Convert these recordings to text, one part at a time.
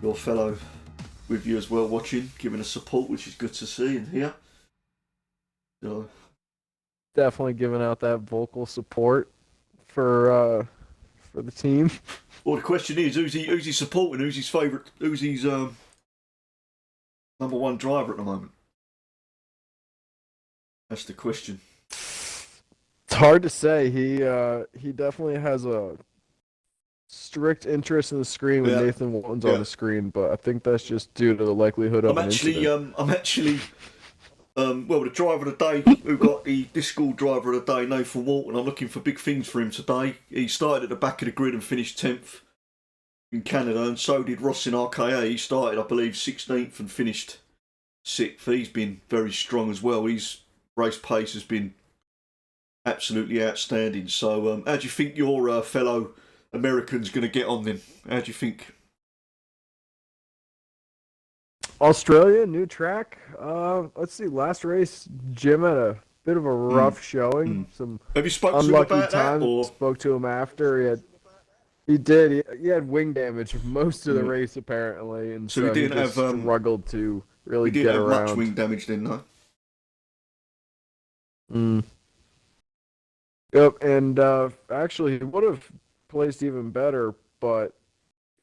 your fellow with you as well, watching, giving us support, which is good to see and hear. So, Definitely giving out that vocal support for the team. well, the question is, who's he supporting? Who's his favourite? Who's his number one driver at the moment? That's the question. It's hard to say. He definitely has a strict interest in the screen when Nathan Walton's on the screen, but I think that's just due to the likelihood of I'm actually well, the driver of the day, who got the disc school driver of the day, Nathan Walton. I'm looking for big things for him today. He started at the back of the grid and finished 10th in Canada, and so did Ross in RKA. He started, I believe, 16th and finished 6th. He's been very strong as well. His race pace has been absolutely outstanding. So, how do you think your fellow American's going to get on then? How do you think? Australia, new track. Let's see. Last race, Jim had a bit of a rough showing. Some Have you spoken to him unlucky about times. that? Or? Spoke to him after. He did. He had wing damage most of the race apparently, and so he didn't just struggled to really he get didn't have around. much wing damage then, no? Yep, and actually he would have placed even better, but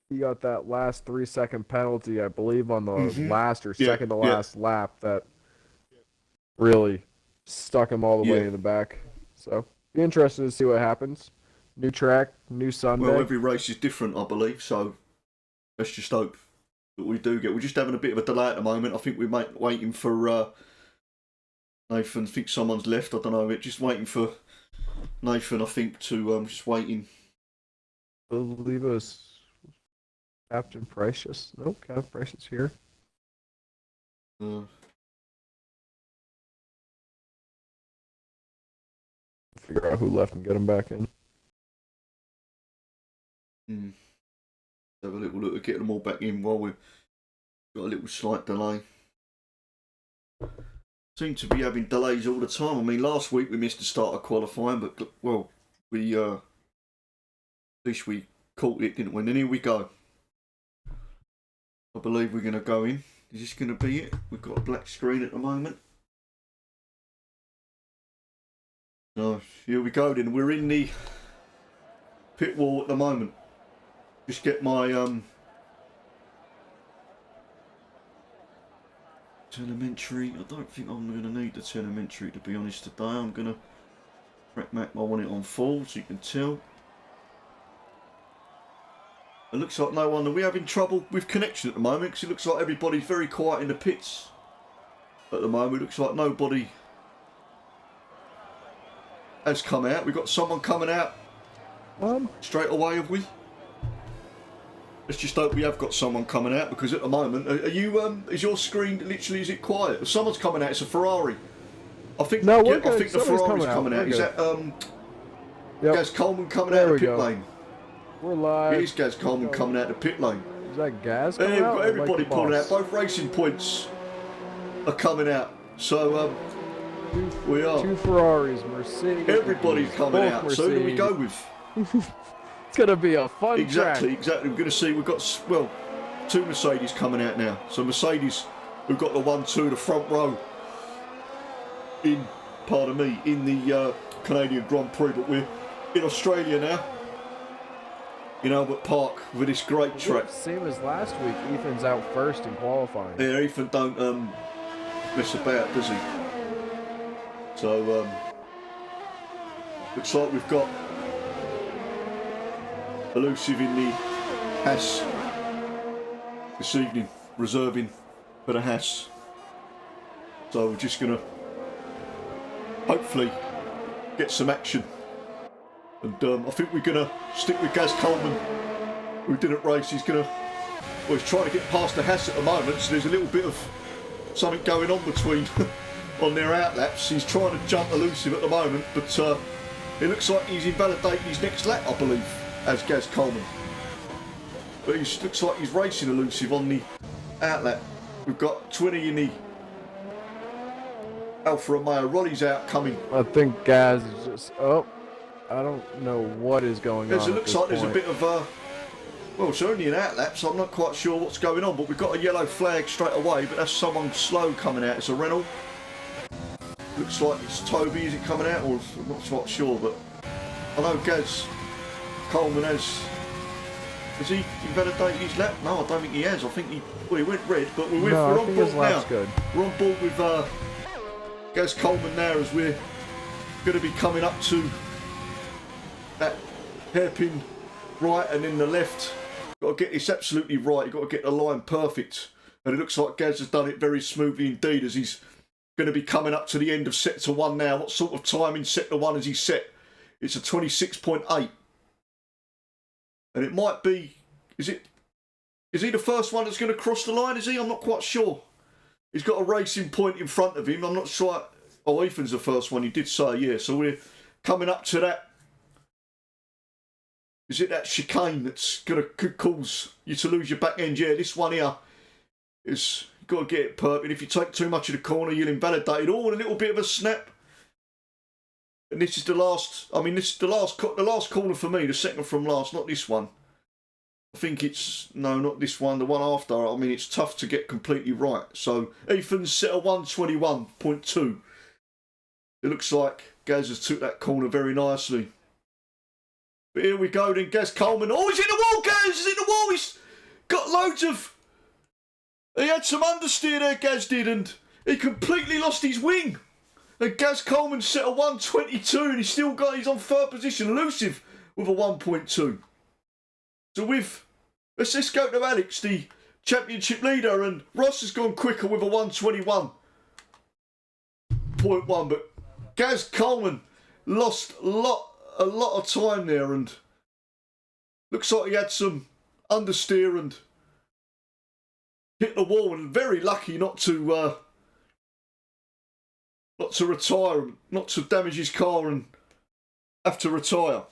he got that last 3-second penalty, I believe, on the last or second to last lap that really stuck him all the way in the back. So, be interested to see what happens. New track, new Sunday. Well, every race is different, I believe, so let's just hope that we do get. We're just having a bit of a delay at the moment. I think we're waiting for Nathan. I think someone's left, I don't know. We're just waiting for Nathan, I think, to just waiting. I believe it was Captain Price. Nope, Captain Price is here. Figure out who left and get him back in. Have a little look at getting them all back in while we've got a little slight delay. Seem to be having delays all the time. I mean, last week we missed the start of qualifying, but well, we at least we caught it, didn't we? And then here we go. I believe we're going to go in. Is this going to be it? We've got a black screen at the moment. So here we go then. We're in the pit wall at the moment. Just get my telemetry. I don't think I'm going to need the telemetry, to be honest, today. I'm going to track map. I want it on full so you can tell. It looks like no one. Are we having trouble with connection at the moment? Because it looks like everybody's very quiet in the pits at the moment. It looks like nobody has come out. We've got someone coming out straight away, have we? Let's just hope we have got someone coming out, because at the moment, are you? Is your screen literally? Is it quiet? If someone's coming out, it's a Ferrari. I think. No, I think the Ferrari's coming out. Is that Gaz Coleman coming out of the pit lane? We're live. It is Gaz Coleman coming out of the pit lane. Is that Gaz coming out? Got everybody pulling out. Both racing points are coming out. So we are. Two Ferraris, Mercedes. Everybody's coming out. Mercedes. So who do we go with? It's going to be a fun track. Exactly. We're going to see, we've got, well, two Mercedes coming out now. So Mercedes, we've got the 1-2, the front row in the Canadian Grand Prix. But we're in Australia now, in Albert Park, with this great track. Same as last week, Ethan's out first in qualifying. Yeah, Ethan don't mess about, does he? So, looks like we've got Elusive in the Haas this evening, reserving for the Haas. So we're just going to hopefully get some action. And I think we're going to stick with Gaz Coleman, who didn't race. He's trying to get past the Haas at the moment, so there's a little bit of something going on between on their outlaps. He's trying to jump Elusive at the moment, but it looks like he's invalidating his next lap, I believe, as Gaz Coleman. But it looks like he's racing Elusive on the outlap. We've got Twinny in the Alfa Romeo. Rolly's out coming. I think Gaz is just... Oh, I don't know what is going on. It looks like there's a bit of Well, it's only an outlap, so I'm not quite sure what's going on, but we've got a yellow flag straight away, but that's someone slow coming out. It's a Renault. Looks like it's Toby, is it coming out? Or I'm not quite sure, but I know Gaz Coleman has he invalidated his lap? No, I don't think he has. I think he went red, but we're on board now. Good. We're on board with Gaz Coleman now as we're going to be coming up to that hairpin right and then the left. Got to get this absolutely right. You've got to get the line perfect. And it looks like Gaz has done it very smoothly indeed as he's going to be coming up to the end of sector 1 now. What sort of time in sector 1 has he set? It's a 26.8. And it might be... Is he the first one that's going to cross the line, is he? I'm not quite sure. He's got a racing point in front of him. I'm not sure... Oh, Ethan's the first one. He did say, yeah. So we're coming up to that... Is it that chicane that's going to cause you to lose your back end? Yeah, this one here is... You've got to get it perfect. If you take too much of the corner, you'll invalidate it all. And a little bit of a snap. And this is the last... I mean, this is the last corner for me. The second from last, not this one. I think it's... No, not this one. The one after. I mean, it's tough to get completely right. So, Ethan's set a 121.2. It looks like Gaz has took that corner very nicely. But here we go then, Gaz Coleman. Oh, he's in the wall, Gaz! He's in the wall! He's got loads of... He had some understeer there, Gaz did, and he completely lost his wing. And Gaz Coleman set a 122 and he's on third position. Elusive with a 1.2. So let's go to Alex, the championship leader, and Ross has gone quicker with a 121.1. But Gaz Coleman lost a lot of time there, and looks like he had some understeer and hit the wall, and very lucky not to retire, not to damage his car and have to retire.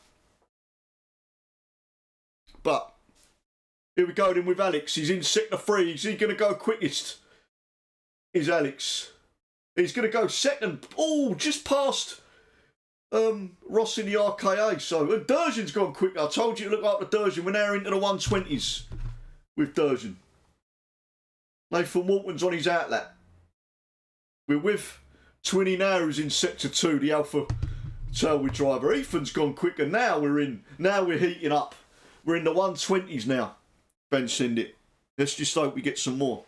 But here we go then with Alex. He's in sector 3. Is he going to go quickest? Is Alex? He's going to go second. Oh, just past Ross in the RKA. So Durgeon's gone quick. I told you it looked like the Durgeon. We're now into the 120s with Durgeon. Nathan Walton's on his outlap. We're with Twinny now, who's in sector 2, the Alpha Tailwheel driver. Ethan's gone quicker. Now we're heating up. We're in the 120s now. Ben, send it. Let's just hope we get some more.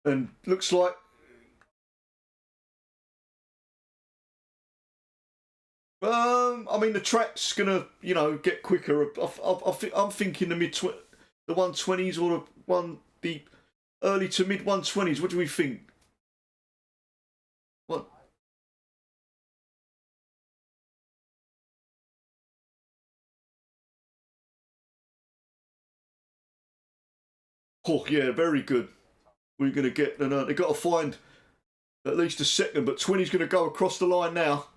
And looks like I mean the track's gonna, get quicker. I'm thinking the 120s or the early to mid 120s. What do we think? What? Oh yeah, very good. We're gonna get. They've got to find at least a second, but Twinny's gonna go across the line now,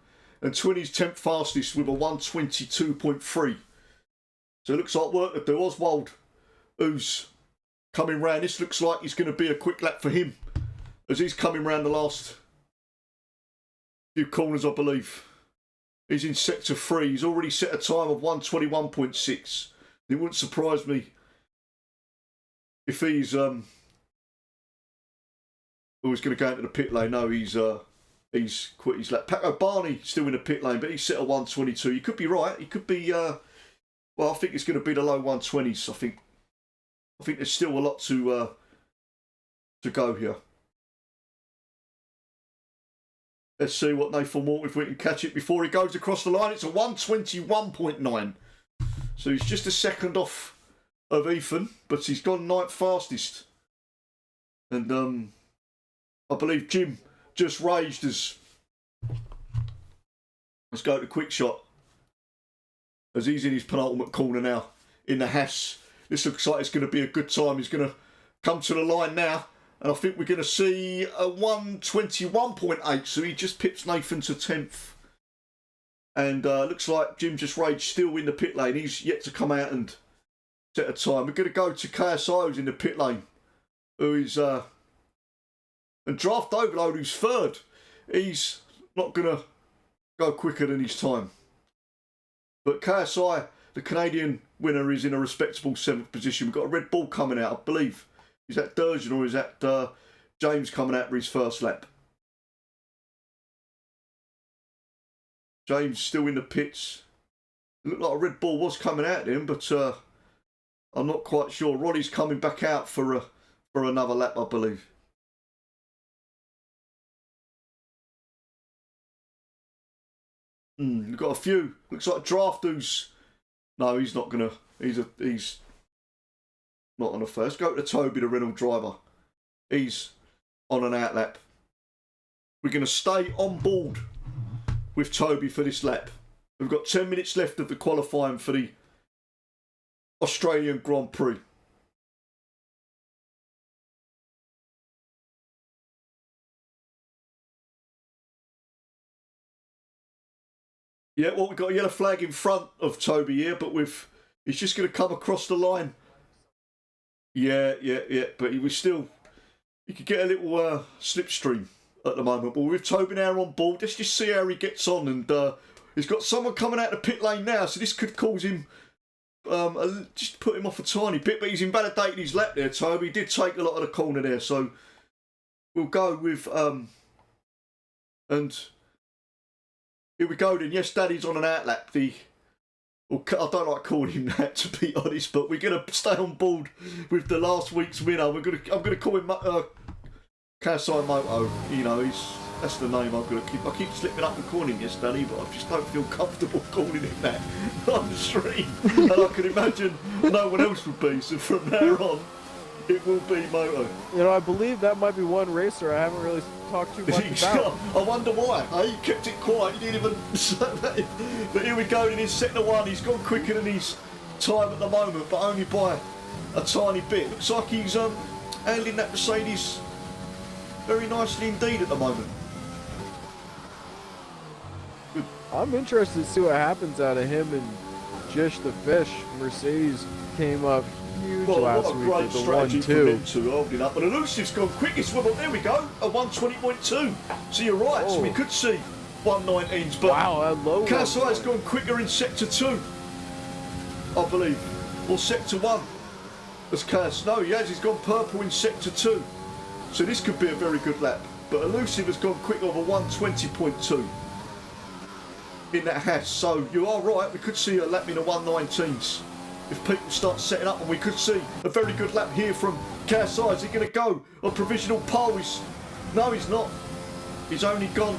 and Twinny's 10th fastest with a 122.3. So it looks like work to do. Oswald, who's coming round, this looks like it's going to be a quick lap for him as he's coming round the last few corners, I believe. He's in sector 3. He's already set a time of 121.6. It wouldn't surprise me if he's going to go into the pit lane. No, he's quit his lap. Paco Barney still in the pit lane, but he's set a 122. You could be right. He could be. Well, I think it's going to be the low 120s. I think there's still a lot to go here. Let's see what Nathan Walton, if we can catch it before he goes across the line. It's a 121.9. So he's just a second off of Ethan, but he's gone 9th fastest. And I believe Jim just raged as... Let's go to quick shot. As he's in his penultimate corner now in the Haas. This looks like it's going to be a good time. He's going to come to the line now. And I think we're going to see a 121.8. So he just pips Nathan to 10th. And looks like Jim just raged still in the pit lane. He's yet to come out and set a time. We're going to go to KSI, who's in the pit lane. Who is... and Draft Overload, who's third. He's not going to go quicker than his time. But KSI, the Canadian winner, is in a respectable 7th position. We've got a Red Bull coming out, I believe. Is that Durgeon or is that James coming out for his first lap? James still in the pits. It looked like a Red Bull was coming at him, but I'm not quite sure. Roddy's coming back out for another lap, I believe. We've got a few. Looks like Draft who's... No, he's not gonna. He's not on the first. Go to Toby, the Renault driver. He's on an out lap. We're gonna stay on board with Toby for this lap. We've got 10 minutes left of the qualifying for the Australian Grand Prix. Yeah, well, we've got a yellow flag in front of Toby here, but he's just going to come across the line. Yeah, but he could get a little slipstream at the moment. But with Toby now on board, let's just see how he gets on. And he's got someone coming out the pit lane now, so this could cause him, just put him off a tiny bit. But he's invalidated his lap there, Toby. He did take a lot of the corner there, so we'll go with, and... Here we go then. Yes, Daddy's on an outlap. I don't like calling him that, to be honest, but we're going to stay on board with the last week's winner. I'm going to call him Kasai Moto. You know, that's the name I'm going to keep. I keep slipping up and calling him Yes, Daddy, but I just don't feel comfortable calling him that on the stream. And I can imagine no one else would be. So from there on, it will be Moto. You know, I believe that might be one racer I haven't really talked too much about. I wonder why. He kept it quiet. He didn't even say that. But here we go in his sector one. He's gone quicker than his time at the moment, but only by a tiny bit. Looks like he's handling that Mercedes very nicely indeed at the moment. Good. I'm interested to see what happens out of him and Jish the Fish. Mercedes came up huge last week with the 1-2. Holding up, and Elusive's gone quickest. Well, there we go, a 1:20.2. So you're right. So we could see 1:19s, but wow, Kasai's gone quicker in sector 2, I believe, or sector 1. As Kas, no, he has. He's gone purple in sector 2. So this could be a very good lap. But Elusive has gone quick over 1:20.2 in that Haas. So you are right. We could see a lap in the 1:19s. If people start setting up, and we could see a very good lap here from Kasai. Is he going to go on provisional pole? No, he's not. He's only gone.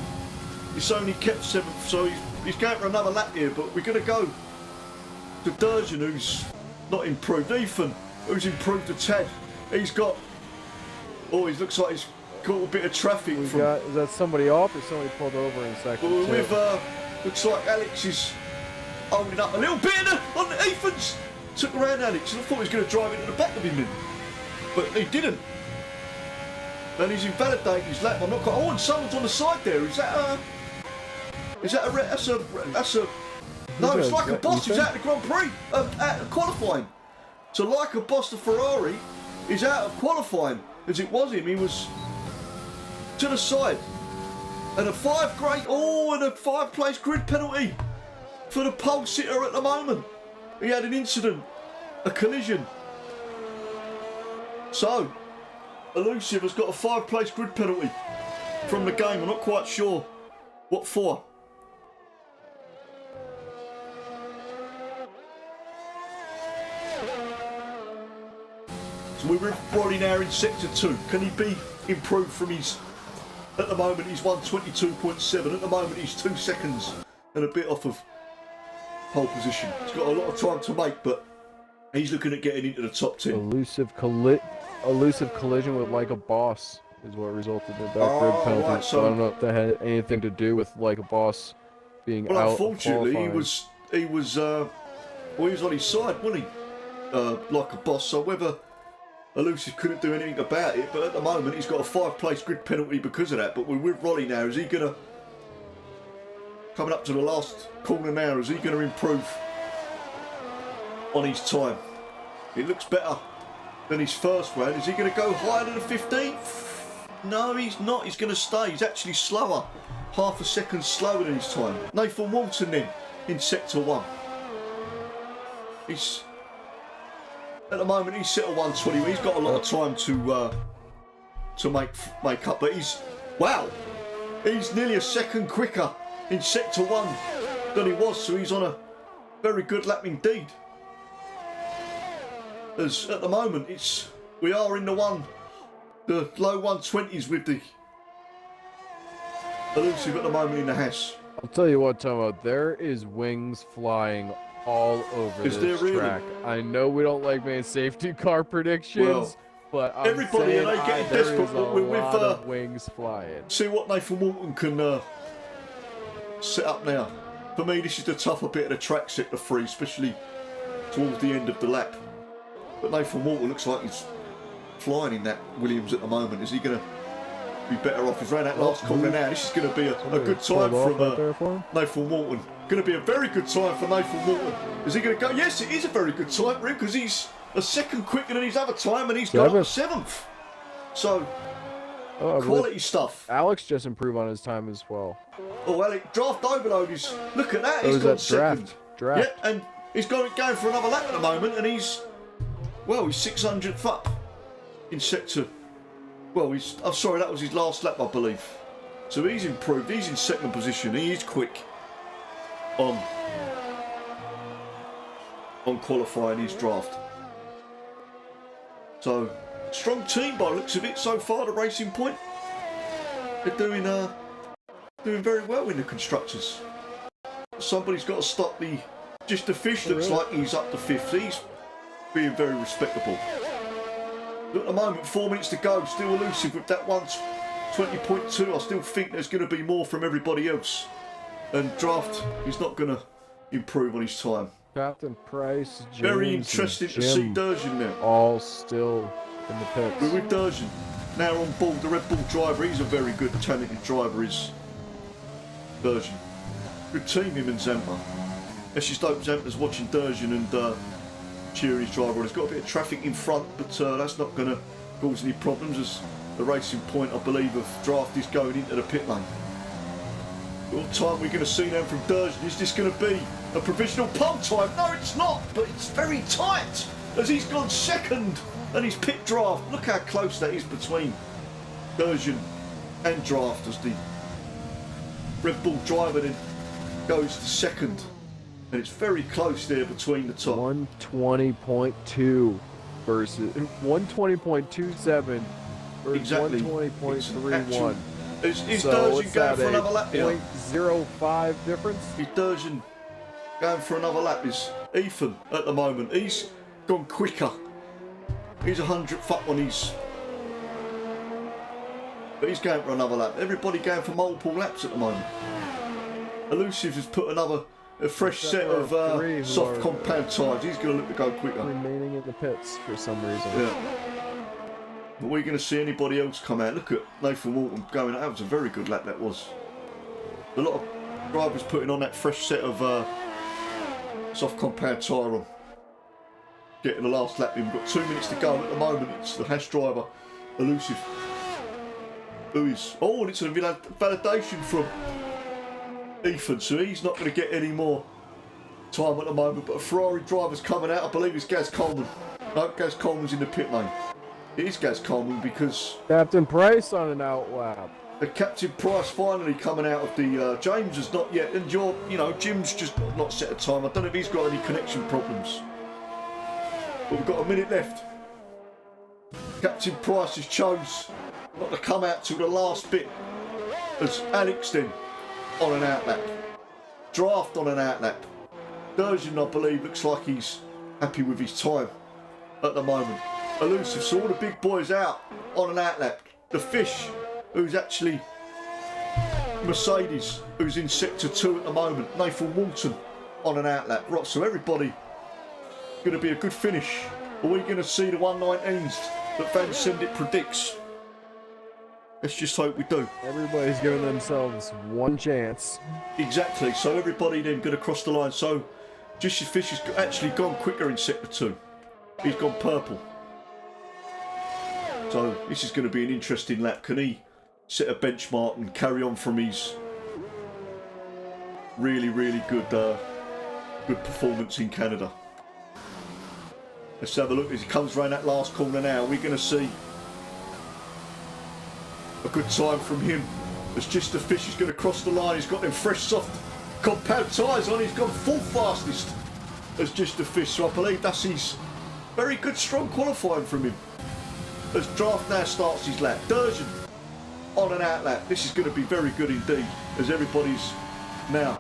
He's only kept 7th, so he's going for another lap here. But we're going to go to Durgeon, who's not improved. Ethan, who's improved a tad. He's got. Oh, he looks like he's caught a bit of traffic. Is that somebody off or somebody pulled over in second? Well, with looks like Alex is holding up a little bit on Ethan's. Took around Alex, and I thought he was going to drive into the back of him, but he didn't. And he's invalidating his lap. I'm not quite. Oh, and someone's on the side there. Is that a? That's a. No, it's like a boss who's out of the Grand Prix, out of qualifying. So like a boss, the Ferrari is out of qualifying. As it was him, he was to the side, and a 5-place grid penalty for the pole sitter at the moment. He had an incident, a collision. So, Elusive has got a 5-place grid penalty from the game. I'm not quite sure what for. So we're with Roddy now in sector 2. Can he be improved from his... At the moment he's 1:22.7. At the moment he's 2 seconds and a bit off of pole position. He's got a lot of time to make, but he's looking at getting into the top 10. Elusive collision with Like a Boss is what resulted in that grid penalty. Right, so I don't know if that had anything to do with Like a Boss being out. Unfortunately, he was on his side, wasn't he? Like a Boss. So whether Elusive couldn't do anything about it, but at the moment he's got a 5-place grid penalty because of that. But we're with Roddy now. Is he gonna? Coming up to the last corner now, is he going to improve on his time? It looks better than his first round. Is he going to go higher than the 15th? No, he's not. He's going to stay. He's actually slower. Half a second slower than his time. Nathan Walton then in sector 1. He's at the moment he's set at 120. He's got a lot of time to make up, but he's nearly a second quicker in sector 1 than he was, so he's on a very good lap indeed. As at the moment we are in the low 120s with the Elusive at the moment in the Haas. I'll tell you what, Tomo, there is wings flying all over Is there this really? track. I know we don't like making safety car predictions, Well, but I'm everybody saying are getting there desperate is a with lot of wings flying. See what Nathan Walton can set up now. For me, this is the tougher bit of the track, sector 3, especially towards the end of the lap. But Nathan Walton looks like he's flying in that Williams at the moment. Is he going to be better off? He's ran that last corner now. This is going to be a good time from Nathan Walton. Going to be a very good time for Nathan Walton. Is he going to go? Yes, it is a very good time for him because he's a second quicker than his other time and he's got up to 7th. So, quality stuff. Alex just improved on his time as well. Oh, well, draft overload is... Look at that, he's got second. Draft. Yeah, and he's going for another lap at the moment and he's 600th up in sector... Well, I'm sorry, that was his last lap, I believe. So he's improved. He's in second position. He is quick on qualifying his draft. So, strong team by the looks of it so far, the Racing Point. They're doing very well in the constructors. Somebody's got to stop the fish looks like he's up to 5th. He's being very respectable. At the moment, 4 minutes to go, still Elusive with that 120.2. I still think there's going to be more from everybody else. And Draft, he's not going to improve on his time. Captain Price, James, very interesting to see Durgeon now. All still in the pits. We're with Durgeon now on board, the Red Bull driver. He's a very good, talented driver, is Durgeon. Good team, him and Zampa. Let's just hope Zampa's watching Durgeon and cheering his driver on. He's got a bit of traffic in front, but that's not going to cause any problems as the Racing Point, I believe, of Draft is going into the pit lane. What time we're going to see now from Durgeon? Is this going to be a provisional pole time? No, it's not, but it's very tight as he's gone second and his pit Draft. Look how close that is between Durgeon and Draft as the Red Bull driver then goes to second. And it's very close there between the top. 120.2 versus 120.27 versus 120.31. Is Durgeon going for another lap here? 0.05 difference? Is Durgeon going for another lap? Is Ethan at the moment? He's gone quicker. He's 100th up on his... But he's going for another lap. Everybody going for multiple laps at the moment. Elusive has put a fresh set of soft compound tyres. He's going to look to go quicker. Remaining in the pits for some reason. Yeah. Are we going to see anybody else come out? Look at Nathan Walton going. That was a very good lap, that was. A lot of drivers putting on that fresh set of soft compound tyre on. Getting the last lap in. We've got 2 minutes to go at the moment. It's the Haas driver, Elusive. Who is... Oh, and it's a validation from Ethan, so he's not going to get any more time at the moment. But a Ferrari driver's coming out. I believe it's Gaz Coleman. No, Gaz Coleman's in the pit lane. It is Gaz Coleman because... Captain Price on an out lap. The Captain Price finally coming out of the... James has not yet. And Jim's just not set a time. I don't know if he's got any connection problems. But we've got a minute left. Captain Price has chose not to come out till the last bit. As Alex then on an out lap. Draft on an out lap. Durgeon, I believe, looks like he's happy with his time at the moment. Elusive, so all the big boys out on an out lap. The Fish, who's actually Mercedes, who's in sector 2 at the moment. Nathan Walton on an out lap. Right, so everybody going to be a good finish. Are we going to see the 119s that Van Sendit predicts? Let's just hope we do. Everybody's giving themselves one chance. Exactly, so everybody then going to cross the line. So Justin Fish has actually gone quicker in sector 2. He's gone purple. So this is going to be an interesting lap. Can he set a benchmark and carry on from his really, really good good performance in Canada? Let's have a look as he comes around that last corner now. We're going to see a good time from him. As Just a Fish is going to cross the line. He's got them fresh, soft, compact tyres on. He's gone full fastest as Just a Fish. So I believe that's his very good, strong qualifying from him. As Draft now starts his lap. Durgeon on and out lap. This is going to be very good indeed. As everybody's now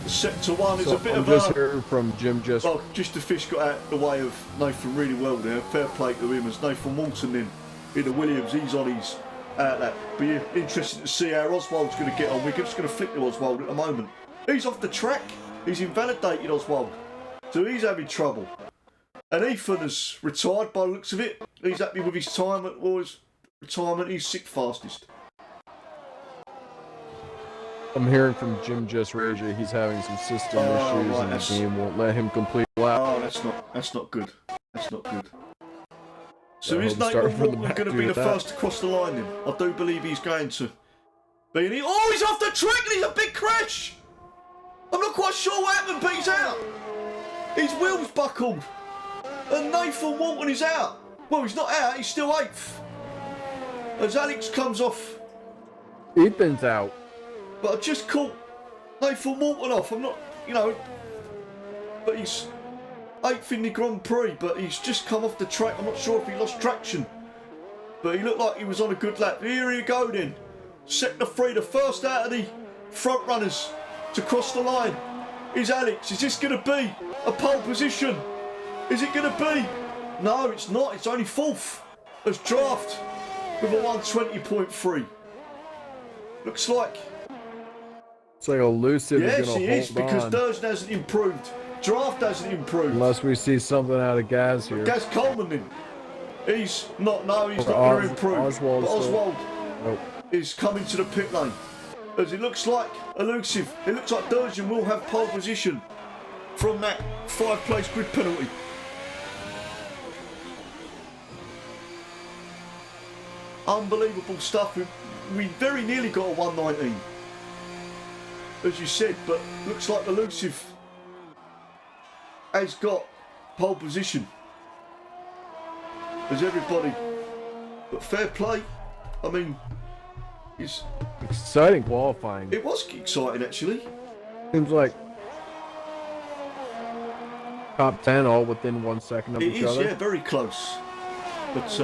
sector one is a bit of just heard from Jim Just. Well, Just a Fish got out the way of Nathan really well there. Fair play to him as Nathan Walton in the Williams. He's on his outlet. But yeah, interesting to see how Oswald's going to get on. We're just going to flick to Oswald at the moment. He's off the track. He's invalidated Oswald. So he's having trouble. And Ethan has retired by the looks of it. He's happy with his time at his retirement. He's sixth fastest. I'm hearing from Jim Just Raja he's having some system issues right, and the game won't let him complete the lap. Oh, that's not good. That's not good. So Yeah, is Nathan Walton going to be the first to cross the line then? I do believe he's going to. But oh, he's off the track and he's a big crash! I'm not quite sure what happened, but he's out. His wheels buckled. And Nathan Walton is out. Well, he's not out, he's still 8th. As Alex comes off. Ethan's out. But I just caught Nathan Walton off. I'm not, but he's 8th in the Grand Prix, but he's just come off the track. I'm not sure if he lost traction. But he looked like he was on a good lap. Here you go then. Sector 3, the first out of the front runners to cross the line is Alex. Is this going to be a pole position? Is it going to be? No, it's not. It's only 4th as Draft with a 120.3. Looks like. It's like elusive. Yes, is he is, because Durgeon hasn't improved. Draft hasn't improved. Unless we see something out of Gaz here. Gaz Coleman then. He's not, no, he's not going to improve. Oswald but Oswald nope. is coming to the pit lane. As it looks like elusive. It looks like Durgeon will have pole position from that 5-place grid penalty. Unbelievable stuff. We very nearly got a 119. As you said, but looks like elusive has got pole position. As everybody. But fair play. I mean, it's exciting qualifying. It was exciting actually. Seems like top 10 all within 1 second of each other. Yeah, very close. But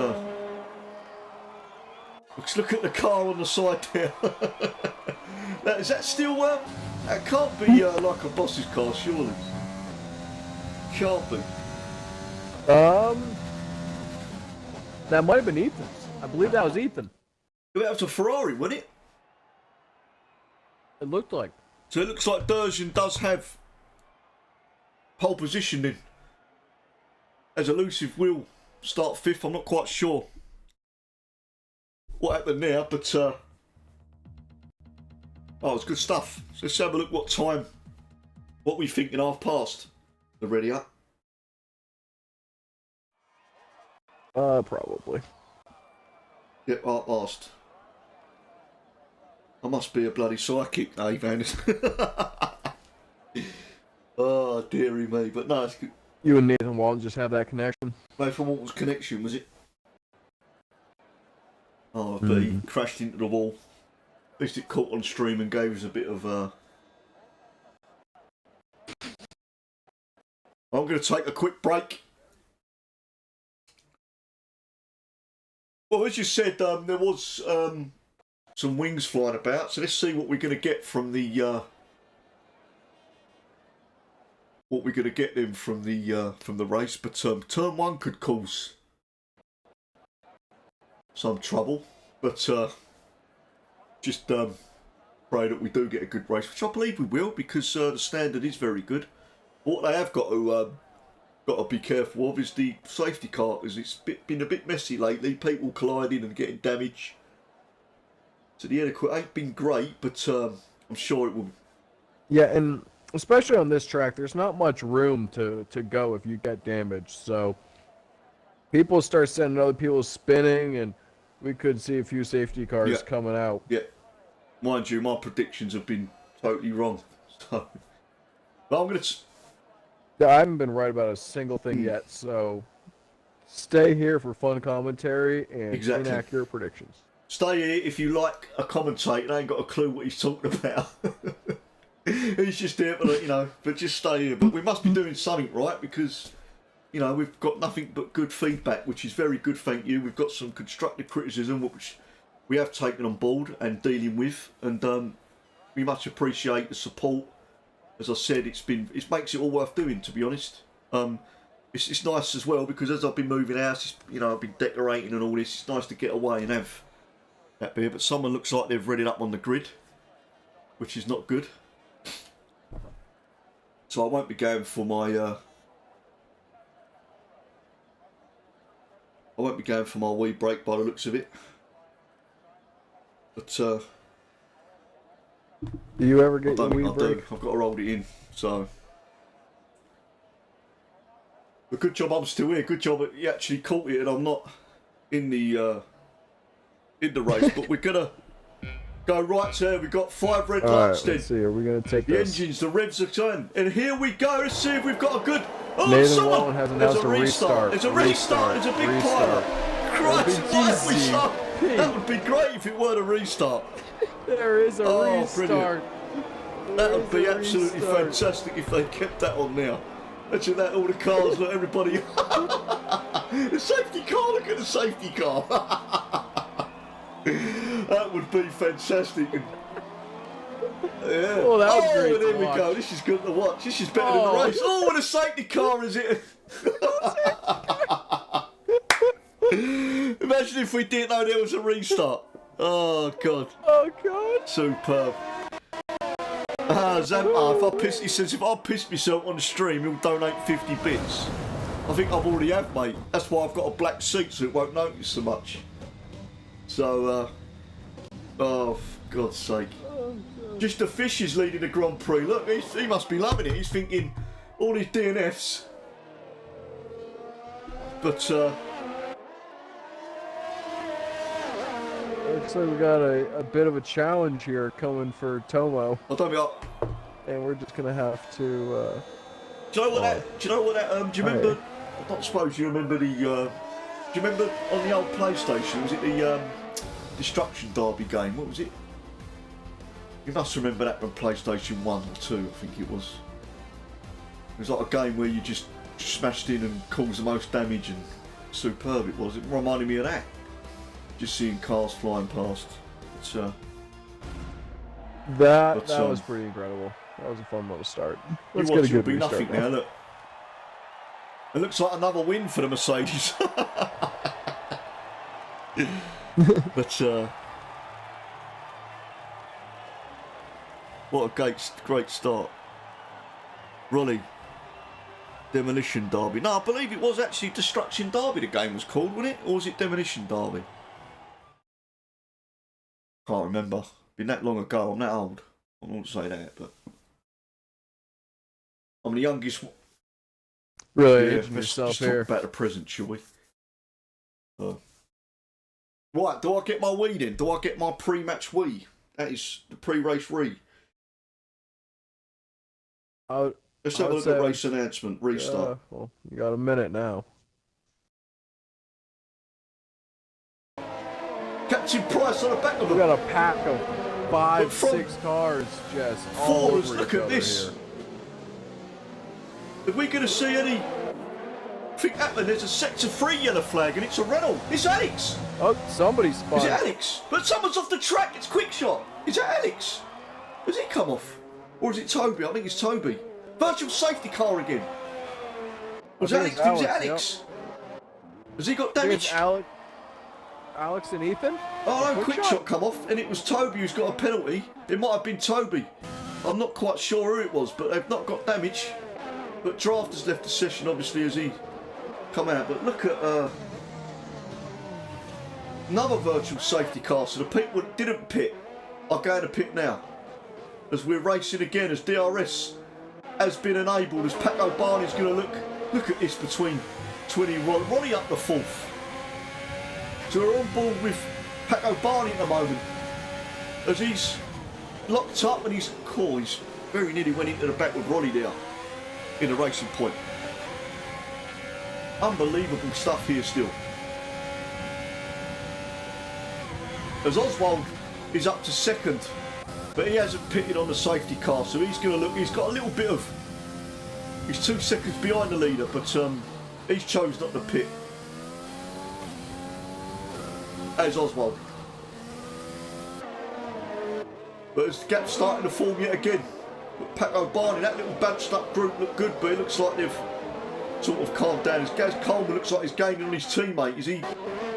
look at the car on the side there. Is that still that can't be like a boss's car, surely. Can't be. That might have been Ethan's. I believe that was Ethan. That was a Ferrari, wasn't it? It looked like. So it looks like Durgeon does have pole position then. As elusive will start 5th. I'm not quite sure what happened there, but oh, it's good stuff. So let's have a look what we think in half past. They're ready up. Probably. Yep, half past. I must be a bloody psychic, Van. Oh, dearie me. But no, it's good. You and Nathan Walton just have that connection. Nathan Walton's connection, was it? Oh, but he crashed into the wall. At least it caught on stream and gave us a bit of I'm going to take a quick break. Well, as you said, there was some wings flying about, so let's see what we're going to get from the from the race. But turn 1 could cause some trouble, but just pray that we do get a good race, which I believe we will, because the standard is very good. What they have got to be careful of is the safety car, because it's been a bit messy lately. People colliding and getting damage. So the etiquette ain't been great, but I'm sure it will. Yeah, and especially on this track, there's not much room to go if you get damaged. So people start sending other people spinning, and we could see a few safety cars coming out. Yeah. Mind you, my predictions have been totally wrong. So, but I'm going to... I haven't been right about a single thing yet, so Stay here for fun commentary and Exactly. inaccurate predictions. Stay here if you like a commentator and ain't got a clue what he's talking about. He's just there for but just stay here. But we must be doing something right because, we've got nothing but good feedback, which is very good, thank you. We've got some constructive criticism, which we have taken on board and dealing with, and we much appreciate the support. As I said, it makes it all worth doing, to be honest. It's nice as well because as I've been moving houses, I've been decorating and all this. It's nice to get away and have that beer. But someone looks like they've read it up on the grid, which is not good. So I won't be going for my. I won't be going for my wee break by the looks of it. But do you ever get your wee break? I've got to roll it in. So. But good job I'm still here. Good job that you actually caught it and I'm not in the race. But we're gonna go right there. We've got 5 red lights. Let's see. Are we gonna take the this? engines? The revs are turned, and here we go. Let's see if we've got a good. Oh, Nathan Wallen has announced a restart. There's a restart. There's a big pilot. Christ, why we start? That would be great if it weren't a restart. There is a restart. That would be absolutely fantastic if they kept that on now. Imagine that, all the cars, look, everybody. The safety car, look at the safety car. That would be fantastic. Yeah. Oh, that was great. There we go. This is good to watch. This is better than the race. Oh, what a safety car is it? Imagine if we didn't know there was a restart. Oh, God. Oh, God. Superb. He says if I piss myself on the stream, he'll donate 50 bits. I think I've already have, mate. That's why I've got a black seat so it won't notice so much. So, oh, for God's sake. Just the fish is leading the Grand Prix. Look, he must be loving it. He's thinking all his DNFs. But, looks like we got a bit of a challenge here coming for Tomo. I don't know. And we're just gonna have to. Do you know what that? Do you remember? I don't suppose you remember the. Do you remember on the old PlayStation? Was it the Destruction Derby game? What was it? You must remember that from PlayStation 1 or 2, I think it was. It was like a game where you just smashed in and caused the most damage, and superb it was. It reminded me of that. Just seeing cars flying past. That was pretty incredible. That was a fun one to start. Let's get a good restart. Nothing now, look. It looks like another win for the Mercedes. But what a great start. Raleigh Demolition Derby. No, I believe it was actually Destruction Derby the game was called, wasn't it? Or was it Demolition Derby? Can't remember. Been that long ago. I'm that old. I won't say that, but I'm the youngest. Really, yeah, aging yourself let's here. talk about the present, shall we? Right, do I get my wee then? Do I get my pre-match wee? That is the pre-race wee. Let's have a look at race announcement. Restart. Well, you got a minute now. Captain Price on the back of them. We got a pack of 5, 6 cars just all Fours, over look each at other this. here. Are we going to see any? Think happening? There's a sector 3 yellow flag and it's a Renault. It's Alex. Oh, somebody's spotted. Is it Alex? But someone's off the track. It's quick shot. Is it Alex? Has he come off? Or is it Toby? I think it's Toby. Virtual safety car again. Was Alex? Was it Alex? Yep. Has he got damage? Alex and Ethan? Oh no, quick shot come off and it was Toby who's got a penalty. It might have been Toby. I'm not quite sure who it was, but they've not got damage. But Draft has left the session obviously as he come out. But look at another virtual safety car. So the people that didn't pit are going to pit now. As we're racing again, as DRS has been enabled, as Paco Barney's going to look at this between 20 and Ronnie up the 4th. So we're on board with Paco Barney at the moment, as he's locked up and he's very nearly went into the back with Ronnie there in the racing point. Unbelievable stuff here still. As Oswald is up to second, but he hasn't pitted on the safety car, so he's going to look. He's got a little bit of. He's 2 seconds behind the leader, but he's chose not to pit. As Oswald. But as the gap's starting to form yet again, Paco Barney, that little bunched up group looked good, but it looks like they've sort of calmed down. As Gaz Coleman looks like he's gaining on his teammate. Is his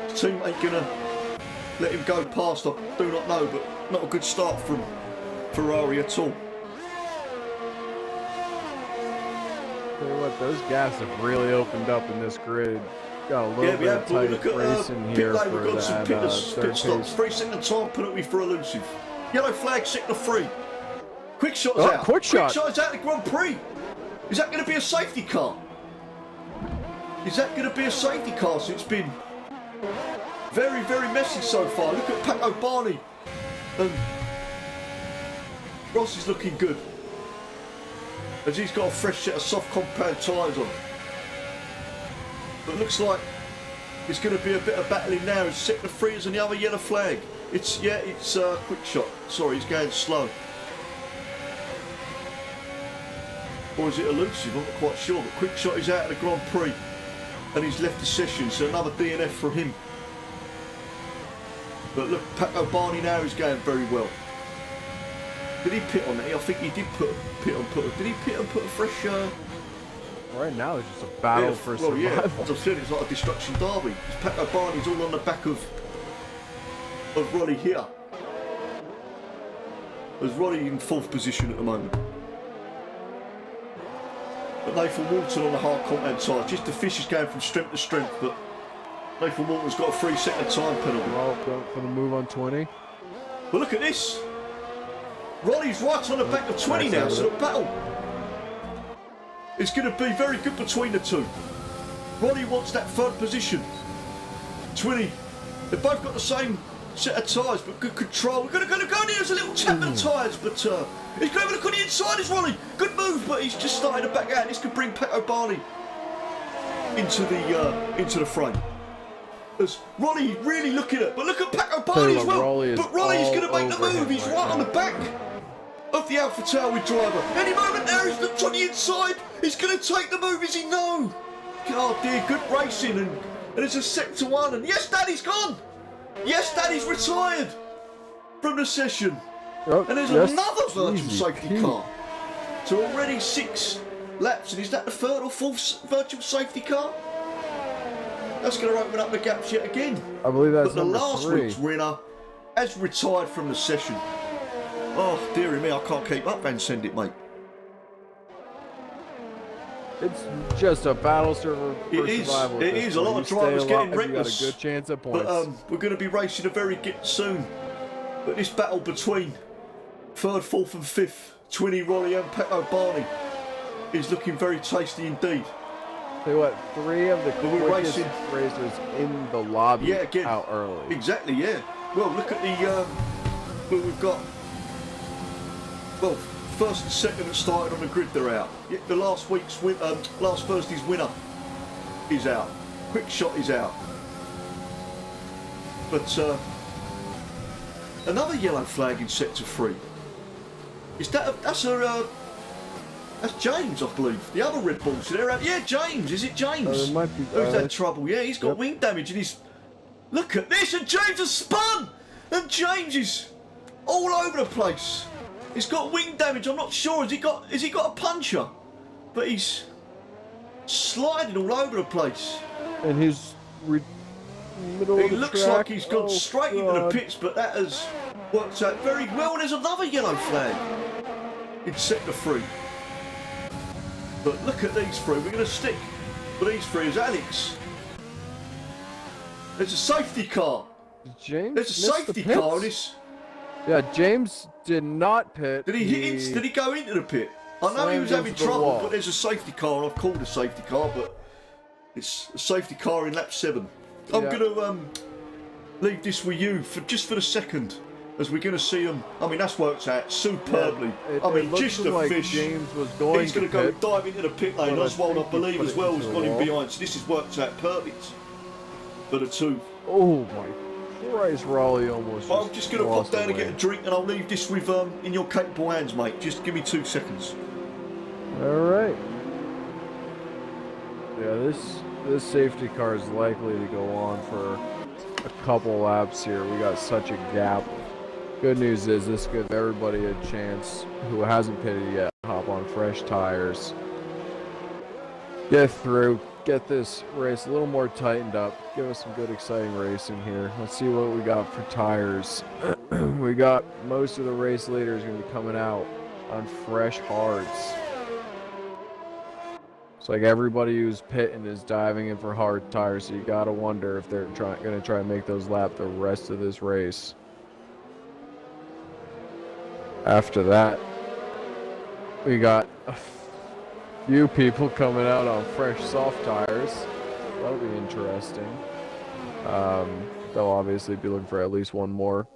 teammate going to let him go past? I do not know, but not a good start from Ferrari at all. Tell you what, those gaps have really opened up in this grid. Got a little bit of tight racing here pit lane, for we've got some that pit stops. 3 second time penalty for elusive. Yellow flag, sector 3. Quick shot is out. Quick shot is out of the Grand Prix. Is that going to be a safety car? Is that going to be a safety car? So it's been very, very messy so far. Look at Paco Barney. And Ross is looking good. As he's got a fresh set of soft compound tyres on. But it looks like it's going to be a bit of battling now. As sector 3 is on the other yellow flag. It's quick shot. Sorry, he's going slow. Or is it elusive? I'm not quite sure. But quick shot is out of the Grand Prix. And he's left the session, so another DNF from him. But look, Paco Barney now is going very well. Did he pit on it? I think he did pit on. Did he pit and put a fresh... Right now it's just a battle for survival. Yeah, as I said, it's like a destruction derby. Paco Barney's all on the back of Roddy here. There's Roddy in 4th position at the moment. But Nathan Walton on the hard compound tyre. Just the fish is going from strength to strength, but Nathan Walton's got a 3 second time penalty. Well, for the move on 20. But look at this. Roddy's right on the back of 20 now, so the battle is going to be very good between the two. Roddy wants that 3rd position. 20. They've both got the same set of tyres, but good control. We're going to go in. There's a little tap of the tyres, but he's going to have a look on the inside. Is Roddy? Good move, but he's just starting to back out. This could bring Paco Barney into the frame. As Roddy really looking at, but look at Paco Barney as well. But Roddy's going to make the move. He's right on the back of the Alpha Tauri driver. Any moment now, he's looked on the inside. He's going to take the move. Is he? No. Oh dear, good racing, and it's a sector 1. And yes, Daddy's gone. Yes, Daddy's retired from the session. And there's another virtual safety car. So already 6 laps, and is that the 3rd or 4th virtual safety car? That's going to open up the gaps yet again. I believe that's but the number last 3. week's winner has retired from the session. Oh, dearie me, I can't keep up, Van Send it, mate. It's just a battle server for survival. It is. A lot of drivers getting reckless. You got a good chance at points. But we're going to be racing a very soon. But this battle between 3rd, 4th and 5th, 20 Roddy and Paco Barney, is looking very tasty indeed. Tell you what, 3 of the quickest racers in the lobby out early. Exactly, yeah. Well, look at the... well, we've got... Well, 1st and 2nd that started on the grid, they're out. The last Thursday's winner is out. Quick shot is out. But another yellow flag in sector 3. Is that that's James, I believe. The other Red Bulls, they're out. Yeah, James. Is it James? It might be. Who's had trouble? Yeah, he's got wing damage, and he's. Look at this, and James has spun, and James is all over the place. He's got wing damage. I'm not sure. Has he got a puncher? But he's sliding all over the place. And he's middle of the looks track. like he's gone straight into the pits, but that has worked out very well. And there's another yellow flag in sector 3. But look at these 3. We're going to stick with these 3 as Alex. There's a safety car. James There's a safety car in this. Yeah, James did not pit. Did he go into the pit? I know he was having trouble, but there's a safety car, and I've called a safety car, but it's a safety car in lap 7. I'm going to leave this with you just for the second. as we're going to see them. I mean, that's worked out superbly. I mean, just the like fish. James was going He's going to go dive into the pit lane. Oswald, I believe, as well, has gone in behind. So this has worked out perfect for the two. Oh my Christ, Raleigh almost. I'm just going to pop down and get a drink, and I'll leave this with in your capable hands, mate. Just give me 2 seconds. All right. Yeah, this safety car is likely to go on for a couple laps here. We got such a gap. Good news is this gives everybody a chance who hasn't pitted yet. Hop on fresh tires. Get through. Get this race a little more tightened up. Give us some good, exciting racing here. Let's see what we got for tires. We got most of the race leaders going to be coming out on fresh hards. It's like everybody who's pitting is diving in for hard tires, so you gotta wonder if they're going to try and make those lap the rest of this race. After that, we got a few people coming out on fresh soft tires. That'll be interesting. They'll obviously be looking for at least one more.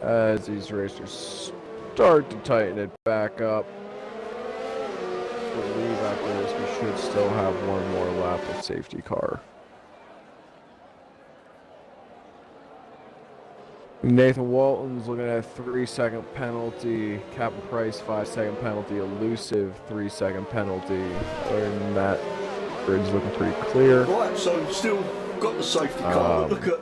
As these racers start to tighten it back up. I believe after this we should still have one more lap of safety car. Nathan Walton's looking at a 3-second penalty. Captain Price 5-second penalty. Elusive 3-second penalty. Other than that, grid's looking pretty clear. Right, so still got the safety car. But look at,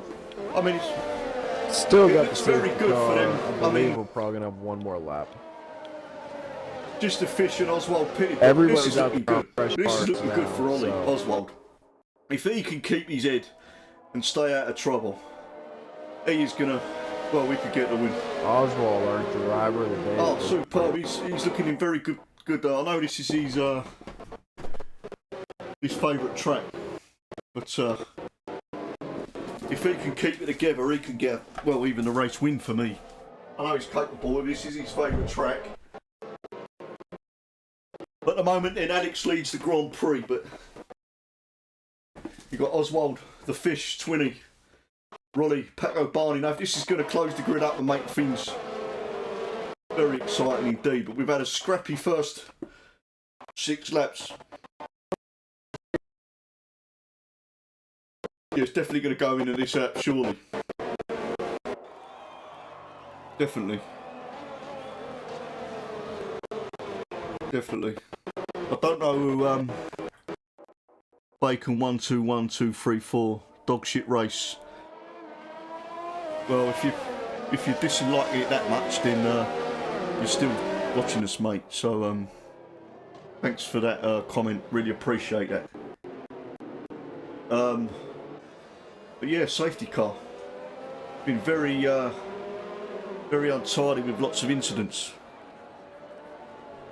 I mean, it's still got the safety very good car. for them. I believe mean, we're probably gonna have one more lap. Just the fish and Oswald pitted. Everybody's out there fresh This is looking now, good for Ollie, so. Oswald. If he can keep his head and stay out of trouble, he is gonna. Well, we could get the win. Oswald, our driver of the day. Oh, superb! He's looking in very good. I know this is his favourite track, but if he can keep it together, he can get even the race win for me. I know he's capable. This is his favourite track. At the moment, then Alex leads the Grand Prix, but you've got Oswald, the Fish, Twinny, Rolly, Paco Barney. Now, if this is going to close the grid up and make things very exciting indeed, but we've had a scrappy first 6 laps. Yeah, it's definitely going to go into this lap, surely. Definitely. Definitely. I don't know who Bacon 121234 dog shit race. Well, if you're disliking it that much, then you're still watching us, mate. So thanks for that comment. Really appreciate that. But yeah, safety car. Been very very untidy with lots of incidents.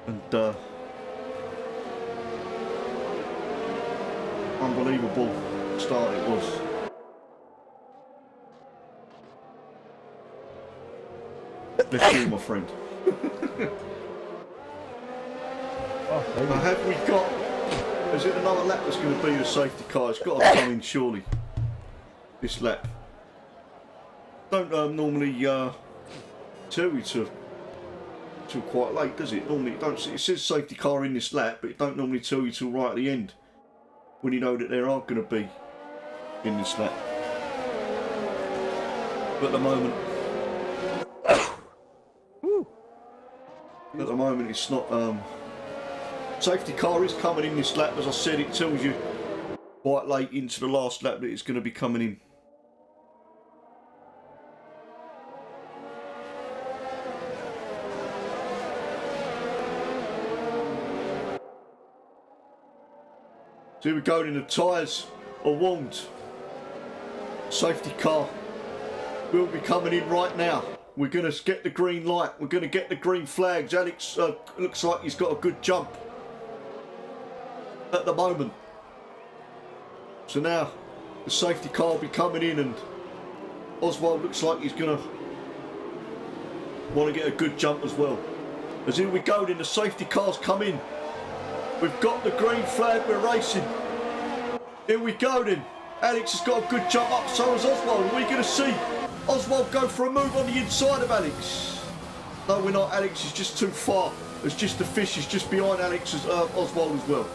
And unbelievable start it was. Let's do, my friend. Have we got? Is it another lap that's going to be the safety car? It's got to come in surely. This lap. Don't normally tell you to. Till quite late, does it? Normally, it says safety car in this lap, but it don't normally tell you till right at the end when you know that there are going to be in this lap. But at the moment, it's not. Safety car is coming in this lap, as I said. It tells you quite late into the last lap that it's going to be coming in. So here we go, in the tyres are warmed. Safety car will be coming in right now. We're going to get the green light. We're going to get the green flags. Alex looks like he's got a good jump at the moment. So now the safety car will be coming in, and Oswald looks like he's going to want to get a good jump as well. As here we go, then the safety cars come in. We've got the green flag, we're racing. Here we go then. Alex has got a good jump up, so has Oswald. Are we going to see Oswald go for a move on the inside of Alex? No, we're not. Alex is just too far. It's just the fish is just behind Alex as Oswald as well.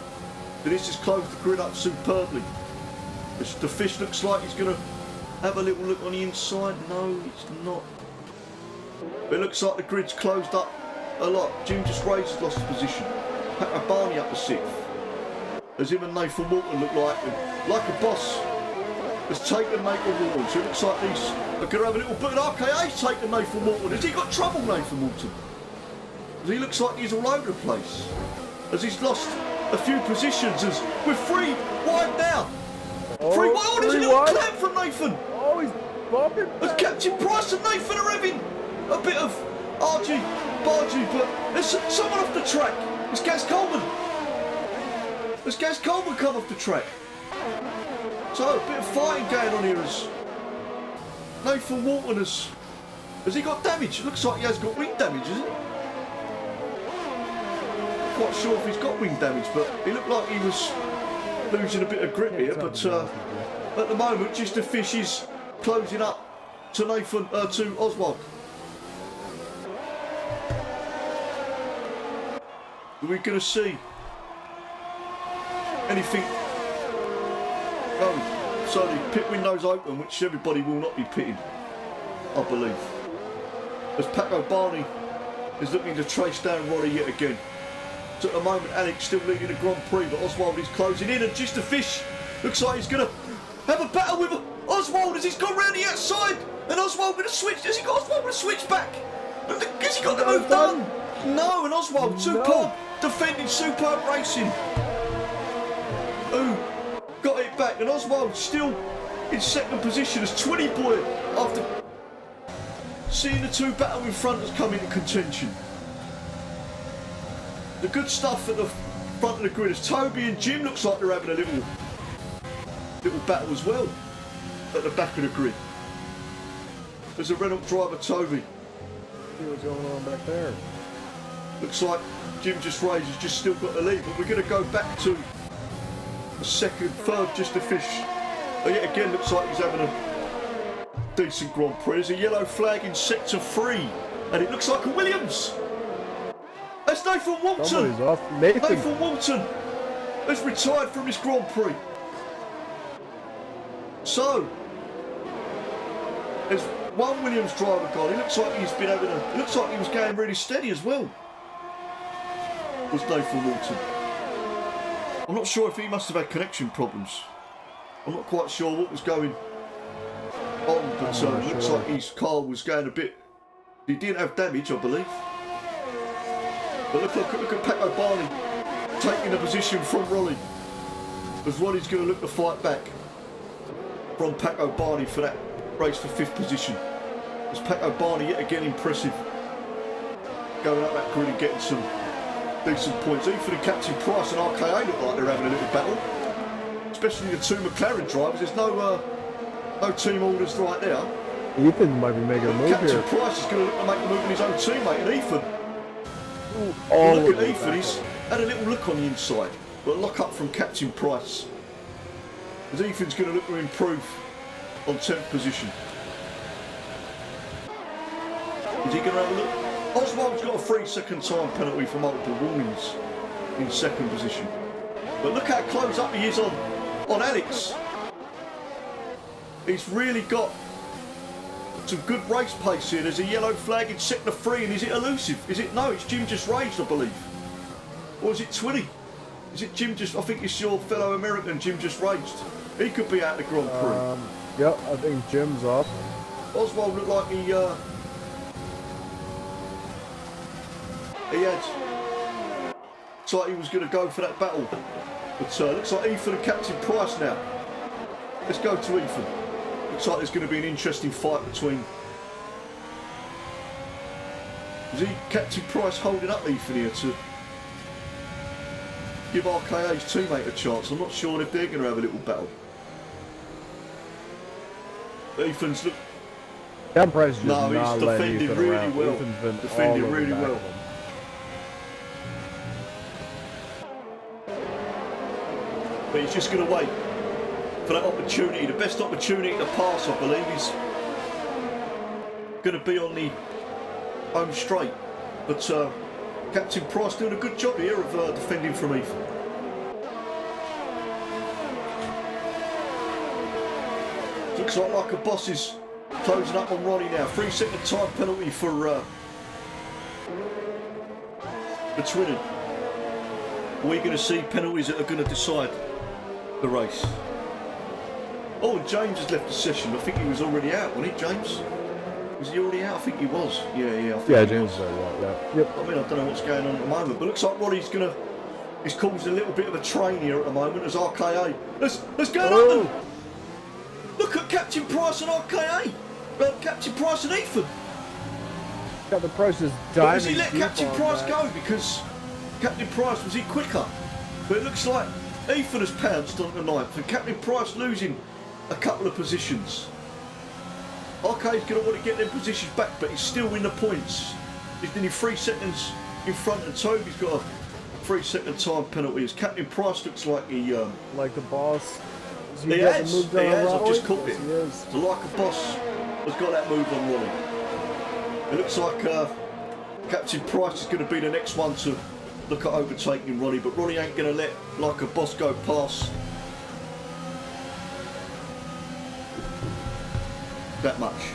But this has closed the grid up superbly. The fish looks like he's going to have a little look on the inside. No, it's not. It looks like the grid's closed up a lot. Jim Just Ray's lost the position. Pat Barney up to 6th. As him and Nathan Walton look like a boss has taken Nathan Walton. So it looks like these are going to have a little bit of RKA's taken Nathan Walton. Has he got trouble, Nathan Walton? He looks like he's all over the place. As he's lost a few positions as we're 3 wide now. Oh, 3 wide. Oh, there's a little clap from Nathan. Oh, he's bumping. As Captain Price and Nathan are having a bit of argy-bargy, but there's someone off the track. It's Gaz Coleman. Has Gaz Coleman come off the track? So a bit of fighting going on here as Nathan Walton has he got damage? It looks like he has got wing damage, isn't it? Quite sure if he's got wing damage, but he looked like he was losing a bit of grip here. But at the moment, just the fish is closing up to to Oswald. Are we going to see anything? Oh, so the pit window's open, which everybody will not be pitting, I believe. As Paco Barney is looking to trace down Roddy yet again. So at the moment, Alex still leading the Grand Prix, but Oswald is closing in, and just the fish looks like he's going to have a battle with Oswald as he's gone round the outside, and Oswald with a switch. Has he got Oswald with a switch back? Has he got the move done? No, and Oswald, superb defending, superb racing. Who got it back, and Oswald still in second position as 20 Boy after seeing the 2 battle in front has come into contention. The good stuff at the front of the grid is Toby and Jim looks like they're having a little battle as well at the back of the grid. There's a Renault driver, Toby. See what's going on back there. Looks like Jim Just Ray's has just still got the lead, but we're going to go back to the third Just a Fish. Yet again, looks like he's having a decent Grand Prix. There's a yellow flag in sector 3, and it looks like a Williams. That's Nathan Walton. Somebody's off. Nathan Walton has retired from this Grand Prix. So, there's one Williams driver gone. It looks like he's been having it looks like he was going really steady as well. Was Nathan Walton. I'm not sure if he must have had connection problems. I'm not quite sure what was going on, but it looks like his car was going a bit. He didn't have damage, I believe. But look at Paco Barney taking the position from Rolly. As Rolly's going to look to fight back from Paco Barney for that race for 5th position. As Paco Barney yet again impressive. Going up that grid and getting some decent points. Ethan and Captain Price and RKA look like they're having a little battle. Especially the 2 McLaren drivers. There's no team orders right there. Ethan might be making a move Captain here. Price is going to look to make a move in his own teammate, and Ethan. Oh, Look at Ethan, he's had a little look on the inside, but a lock up from Captain Price. As Ethan's going to look to improve on 10th position. Is he going to have a look? Oswald's got a 3-second time penalty for multiple warnings in 2nd position. But look how close up he is on Alex. He's really got some good race pace here. There's a yellow flag in sector 3, and is it elusive? Is it? No, it's Jim Just Raged, I believe. Or is it Twinny? Is it Jim Just? I think it's your fellow American, Jim Just Raged. He could be out the Grand Prix. Yep, I think Jim's off. Oswald looked like he had. Looks like he was going to go for that battle. But looks like Ethan and Captain Price now. Let's go to Ethan. Looks like there's going to be an interesting fight between. Is he Captain Price holding up Ethan here to give RKA's teammate a chance? I'm not sure if they're going to have a little battle. Ethan's look. Captain Price just no, not he's letting defending Ethan really around. well. Ethan's been Defending all over really the back well. of him. But he's just going to wait for that opportunity. The best opportunity to pass, I believe, is going to be on the home straight. But Captain Price doing a good job here of defending from Heath. Looks like a boss is closing up on Ronnie now. 3-second time penalty for Twinning. We're going to see penalties that are going to decide the race. Oh, James has left the session. I think he was already out, wasn't he, James? Was he already out? I think he was. Yeah, I think he James was. Yeah. Yep. I mean, I don't know what's going on at the moment, but looks like Ronnie's going to... He's caused a little bit of a train here at the moment as RKA. Let's go on. Look at Captain Price and RKA. Captain Price and Ethan. Captain Price is But diving. has he let Captain Price go? Because Captain Price, was he quicker? But it looks like Ethan has pounced on the ninth and Captain Price losing a couple of positions. RK's going to want to get them positions back, but he's still in the points. He's nearly 3 seconds in front, and Toby's got a 3-second time penalty. As Captain Price looks like he... like the boss. He has, I've just caught it. Yes, So like a boss has got that move on Ronnie. It looks like Captain Price is going to be the next one to look at overtaking Ronnie, but Ronnie ain't going to let like a boss go past that much.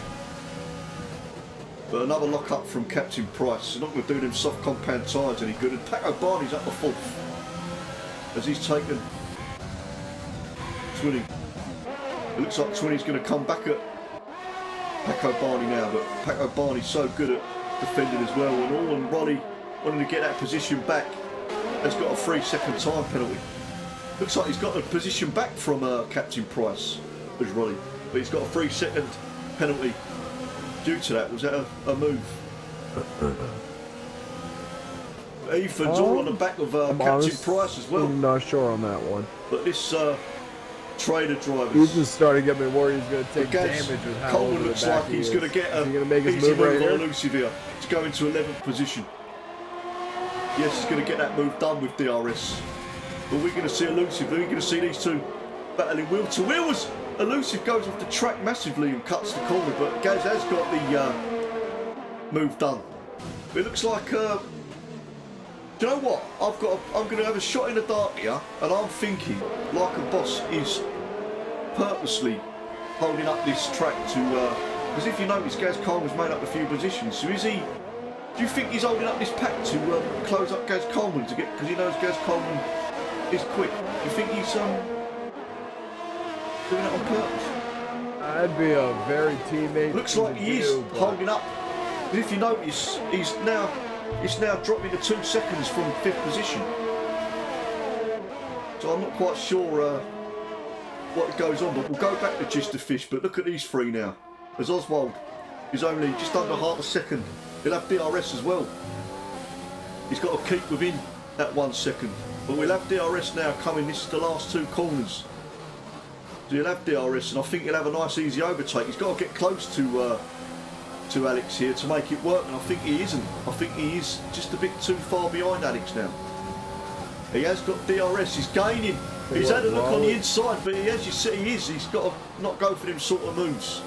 But another lock up from Captain Price. They're not going to do them soft compound tyres any good. And Paco Barney's up the fourth as he's taken Twinning. It looks like Twinning's going to come back at Paco Barney now, but Paco Barney's so good at defending as well, and Ronnie wanting to get that position back has got a 3-second time penalty. Looks like he's got a position back from Captain Price as Ronnie, but he's got a 3-second penalty due to that. Was that a move? Ethan's all on the back of Captain Price as well. I'm not sure on that one. But this trader drivers. He's just starting to get me worried he's going to take damage with how Coleman over the looks back like he he's is. going to get a Is he gonna make his easy move right on here? elusive here to go into 11th position. Yes, he's going to get that move done with DRS. But we're going to see elusive. We're going to see these two battling wheel to wheel as elusive goes off the track massively and cuts the corner. But Gaz has got the move done. It looks like. Do you know what? I'm going to have a shot in the dark here, and I'm thinking like a boss is purposely holding up this track to because if you notice Gaz Coleman's made up a few positions, so do you think he's holding up this pack to close up Gaz Coleman to get, because he knows Gaz Coleman is quick? Do you think he's doing it on purpose? That'd be a very teammate. Looks like he is holding up, but if you notice he's now dropping to 2 seconds from 5th position, so I'm not quite sure what goes on, but we'll go back to Just a Fish. But look at these three now. As Oswald is only just under half a second. He'll have DRS as well. He's got to keep within that 1 second. But we'll have DRS now coming. This is the last 2 corners. So he'll have DRS, and I think he'll have a nice easy overtake. He's got to get close to Alex here to make it work, and I think he isn't. I think he is just a bit too far behind Alex now. He has got DRS. He's gaining. He's had a look on the inside, but as you see, he's got to not go for them sort of moves.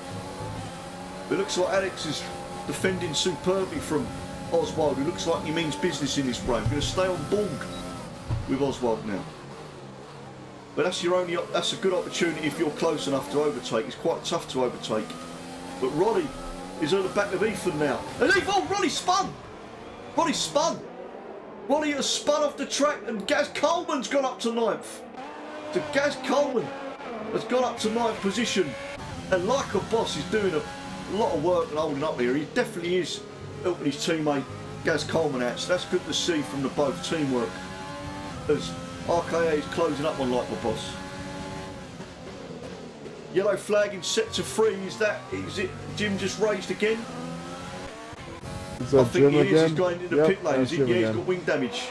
It looks like Alex is defending superbly from Oswald, who looks like he means business in this race. We're going to stay on board with Oswald now. But that's a good opportunity if you're close enough to overtake. It's quite tough to overtake. But Ronnie is on the back of Ethan now. And Ronnie spun! Ronnie spun! Ronnie has spun off the track, and Gaz Coleman's gone up to 9th. So Gaz Coleman has gone up to 9th position, and like a boss, he's doing a lot of work and holding up here. He definitely is helping his teammate Gaz Coleman out, so that's good to see from the both teamwork as RKA is closing up on like a boss. Yellow flag in sector 3, is it Jim just raised again? I think he is. He's going into the pit lane. Is he? Yeah, he's got wing damage.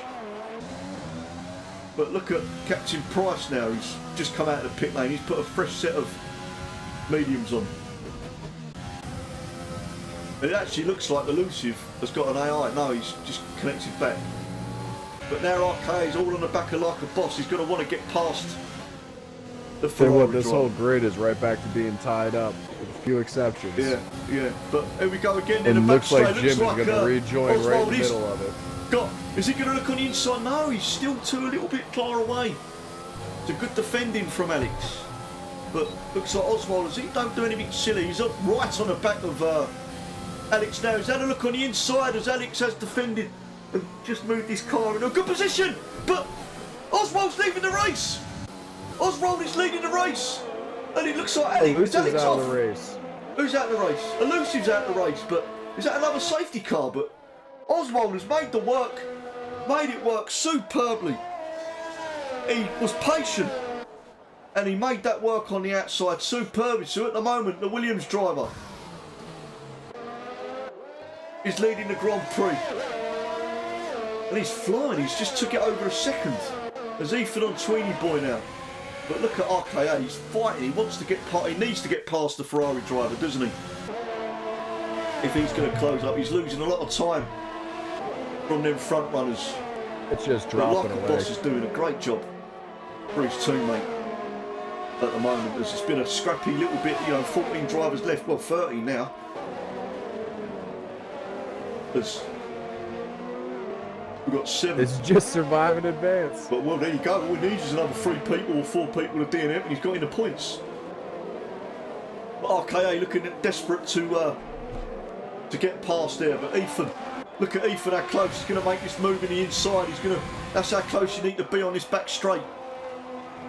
But look at Captain Price now, who's just come out of the pit lane. He's put a fresh set of mediums on. It actually looks like Elusive has got an AI. No, he's just connected back. But now RK is all on the back of like a boss. He's going to want to get past the Tell you Ferrari what, this driver. whole grid is right back to being tied up, with a few exceptions. Yeah, yeah. But here we go again It in the looks back like straight. Jim is Looks going to rejoin right in Oswald the is middle of it. Is he going to look on the inside? No, he's still a little bit far away. It's a good defending from Alex. But looks like Oswald, as he don't do anything silly, he's up right on the back of Alex now. He's had a look on the inside as Alex has defended and just moved his car in a good position. But Oswald's leaving the race. Oswald is leading the race. And it looks like Alex. Elusive's out of the race. Who's out of the race? Elusive's out of the race, but is that another safety car? But Oswald has made it work superbly. He was patient and he made that work on the outside superbly. So at the moment, the Williams driver is leading the Grand Prix. And he's flying, he's just took it over a second. There's Ethan on Tweeny Boy now. But look at RKA, he's fighting, he needs to get past the Ferrari driver, doesn't he? If he's going to close up, he's losing a lot of time from them front runners. It's just But dropping Like away. Boss is doing a great job for his teammate at the moment. There's just been a scrappy little bit, 14 drivers left, well 30 now. We've got 7. It's just survive in advance. But well, there you go. All we need is another 3 people or 4 people to DNF, and he's got in the points. But RKA looking desperate to get past there. But Ethan, look at Ethan, how close he's going to make this move in the inside. That's how close you need to be on this back straight.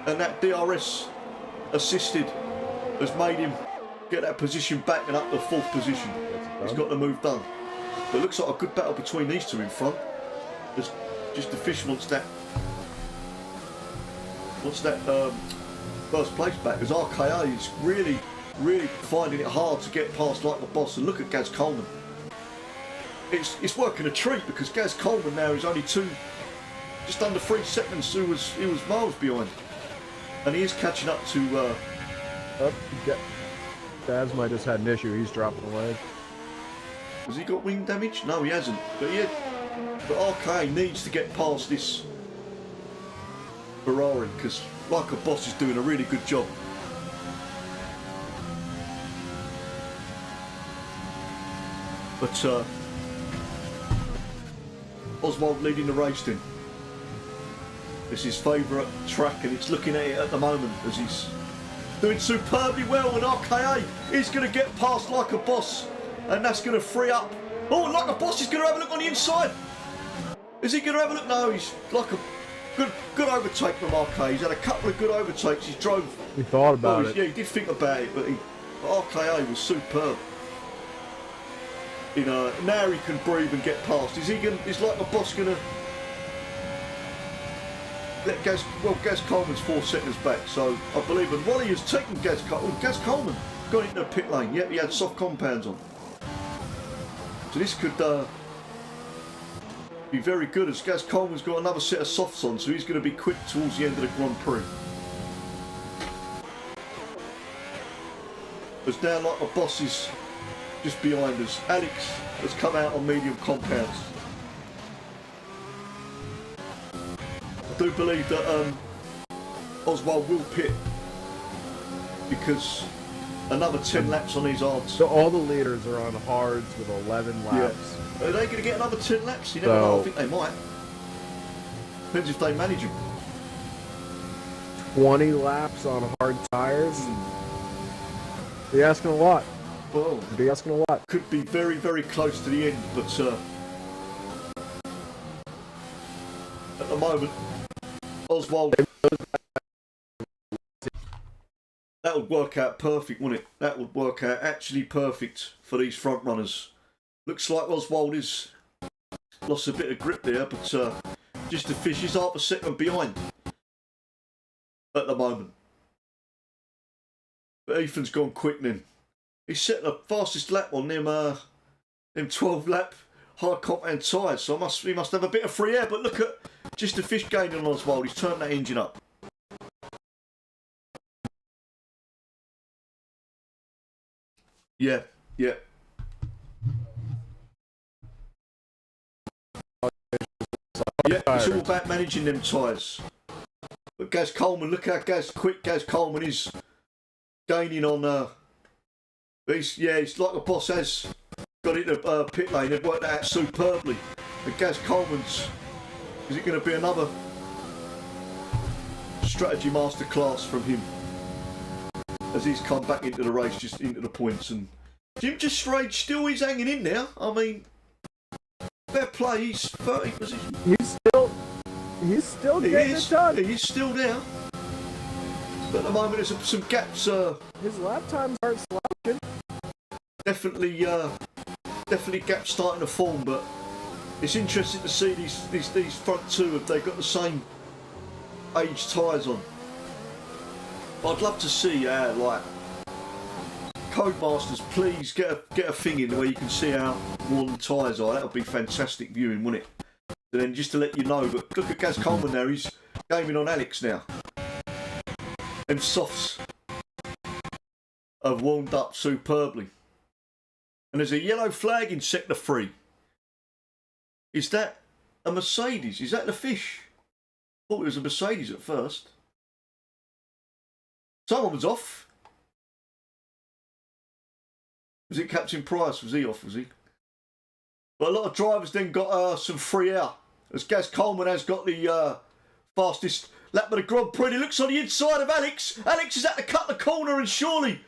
And that DRS assisted has made him get that position back and up to 4th position. He's got the move done. But it looks like a good battle between these two in front. There's just the fish wants that first place back, as RKA is really finding it hard to get past Like the Boss. And look at Gaz Coleman. It's working a treat because Gaz Coleman now is only just under 3 seconds. He was miles behind, and he is catching up to. Daz might just had an issue. He's dropping away. Has he got wing damage? No, he hasn't. But RKA needs to get past this Ferrari because Like a Boss is doing a really good job. But Oswald leading the race then. It's his favourite track and it's looking at it at the moment as he's doing superbly well, and RKA is going to get past Like a Boss and that's going to free up. Oh, Like a Boss is going to have a look on the inside. Is he going to have a look? No, he's like a good overtake from RKA. He's had a couple of good overtakes. He drove. He thought about it. Yeah, he did think about it, but RKA was superb. Now he can breathe and get past. Is Like a Boss going to let Gaz Coleman's 4 seconds back? So I believe, and Wally has taken Gaz Coleman got into the pit lane. Yep, he had soft compounds on. So this could be very good, as Gaz Coleman's got another set of softs on, so he's going to be quick towards the end of the Grand Prix. As now Like a Boss is just behind us. Alex has come out on medium compounds. I do believe that Oswald will pit because another 10 laps on his odds. So all the leaders are on hards with 11 laps. Yeah. Are they going to get another 10 laps? You never know. I think they might. Depends if they manage them. 20 laps on hard tires. Be asking a lot. Well, Be asking a lot. could be very, very close to the end, but at the moment, Oswald. That would work out perfect, wouldn't it? That would work out actually perfect for these front runners. Looks like Oswald has lost a bit of grip there, but just the fish is half a second behind at the moment. But Ethan's gone quick then. He's set the fastest lap on them 12 lap hard compound tyres, so he must have a bit of free air. But look at just the fish gaining on Oswald. He's turned that engine up. Yeah. Yeah, it's all about managing them tyres. But But Gaz Coleman, look how quick Gaz Coleman is gaining on. He's like the boss has got into pit lane. They've worked that out superbly. And Gaz Coleman's, is it going to be another strategy masterclass from him as he's come back into the race, just into the points? And Jim Just Rage still is hanging in there. I mean, fair play. He's 30. Was he? He's still getting it done. He's still there. But at the moment, there's some gaps. His lap times aren't slouching. Definitely gaps starting to form. But it's interesting to see these front two. Have they got the same age tyres on? I'd love to see like Codemasters, please get a thing in where you can see how worn the tyres are. That would be fantastic viewing, wouldn't it? And then just to let you know, but look at Gaz Coleman there, he's gaming on Alex now. Them softs have warmed up superbly. And there's a yellow flag in sector 3. Is that a Mercedes? Is that the fish? I thought it was a Mercedes at first. Someone was off. Was it Captain Price? Was he off, was he? But a lot of drivers then got some free air. As Gaz Coleman has got the fastest lap of the Grand Prix. He looks on the inside of Alex. Alex is at to cut the corner, and surely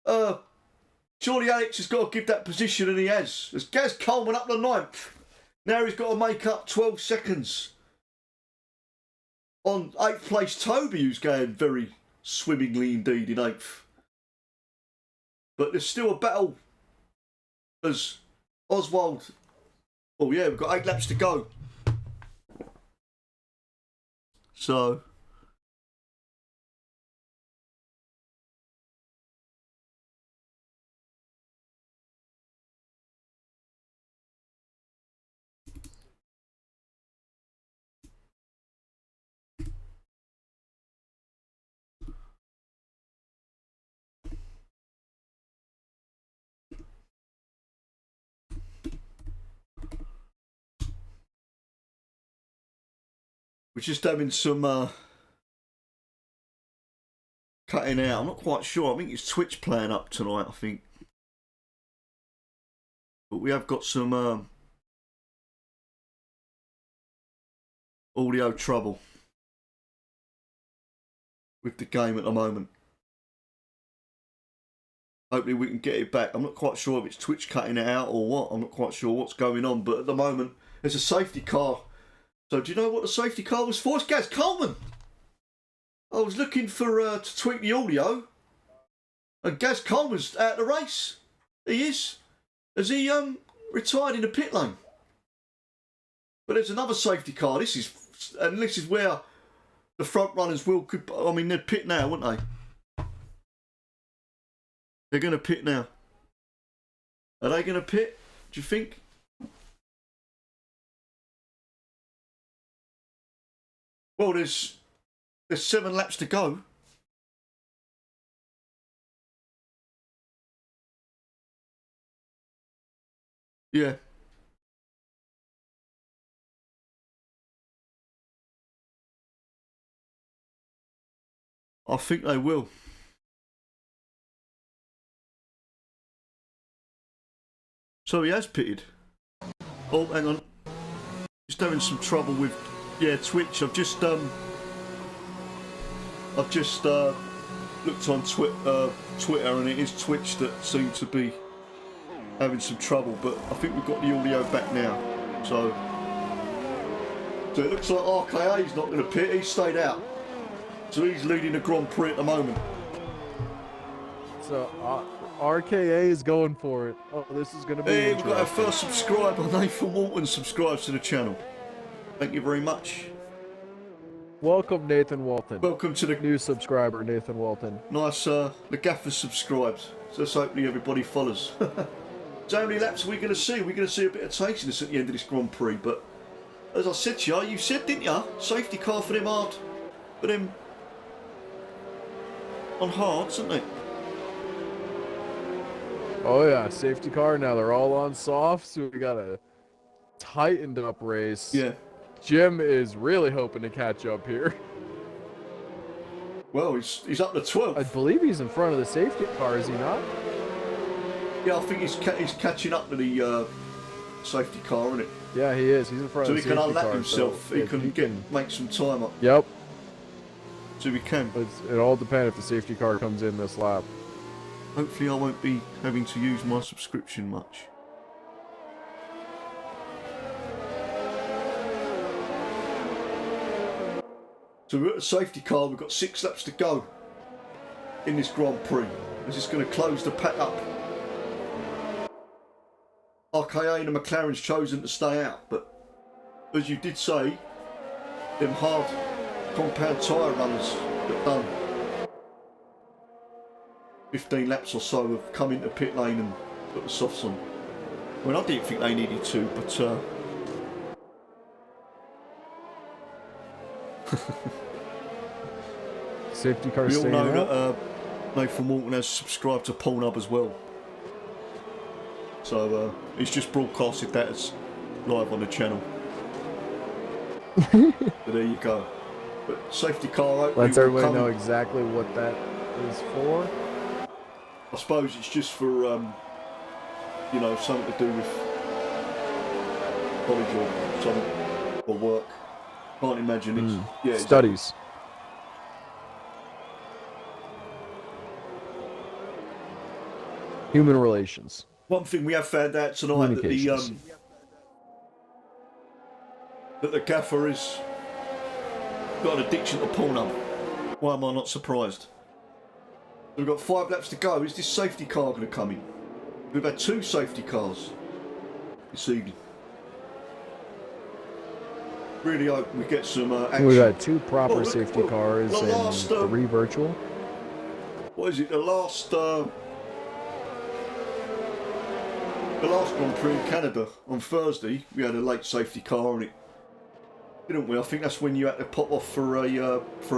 Alex has got to give that position, and he has. As Gaz Coleman up the 9th. Now he's got to make up 12 seconds on 8th place Toby, who's going very swimmingly indeed in 8th. But there's still a battle as Oswald. Oh yeah, we've got 8 laps to go. So we're just having some cutting out. I'm not quite sure. I think it's Twitch playing up tonight, I think. But we have got some audio trouble with the game at the moment. Hopefully we can get it back. I'm not quite sure if it's Twitch cutting it out or what. I'm not quite sure what's going on. But at the moment, there's a safety car. So do you know what the safety car was for? It's Gaz Coleman. I was looking for to tweak the audio, and Gaz Coleman's out of the race. He is. Has he retired in the pit lane? But there's another safety car. This is where the front runners will. I mean, they're pit now, won't they? They're going to pit now. Are they going to pit? Do you think? Well, there's 7 laps to go. Yeah. I think they will. So he has pitted. Oh, hang on. Just having some trouble with, Twitch. I've just looked on Twitter, and it is Twitch that seems to be having some trouble. But I think we've got the audio back now. So it looks like RKA's not going to pit. He stayed out. So he's leading the Grand Prix at the moment. So RKA is going for it. Oh, this is going to be Hey, we've got our first subscriber. Nathan Walton subscribes to the channel. Thank you very much. Welcome, Nathan Walton. Welcome to the new subscriber, Nathan Walton. Nice, the gaffer's subscribed. So let's hopefully everybody follows. So how many laps are we going to see? We're going to see a bit of tastiness at the end of this Grand Prix. But as I said to you said, didn't you? Safety car for them hard. For them on hards, isn't it? Oh yeah, safety car. Now they're all on soft, so we got a tightened up race. Yeah. Jim is really hoping to catch up here. Well, he's up to 12th. I believe he's in front of the safety car, is he not? Yeah, I think he's catching up to the safety car, isn't it? Yeah, he is. He's in front So of he the can safety unlap car. himself. So He can make some time up. Yep. So he can. It all depends if the safety car comes in this lap. Hopefully I won't be having to use my subscription much. So we're at the safety car, we've got 6 laps to go in this Grand Prix. We're just going to close the pack up. RKA and the McLaren's chosen to stay out, but as you did say, them hard compound tyre runs got done. 15 laps or so have come into pit lane and put the softs on. I mean, I didn't think they needed to, but Safety car we all staying know out. that Nathan Walton has subscribed to Pornhub as well. So he's just broadcasted that as live on the channel. So there you go. But safety car opening. Lets everybody know exactly what that is for. I suppose it's just for, you know, something to do with college or something, or work. Can't imagine it's... Yeah, Studies. Human relations. One thing we have found out tonight that the gaffer has got an addiction to Pornhub. Why am I not surprised? We've got 5 laps to go. Is this safety car going to come in? We've had 2 safety cars this evening. Really hope we get some action. We've had 2 proper safety cars and last, 3 virtual. What is it? The last Grand Prix in Canada on Thursday, we had a late safety car on it, didn't we? I think that's when you had to pop off for a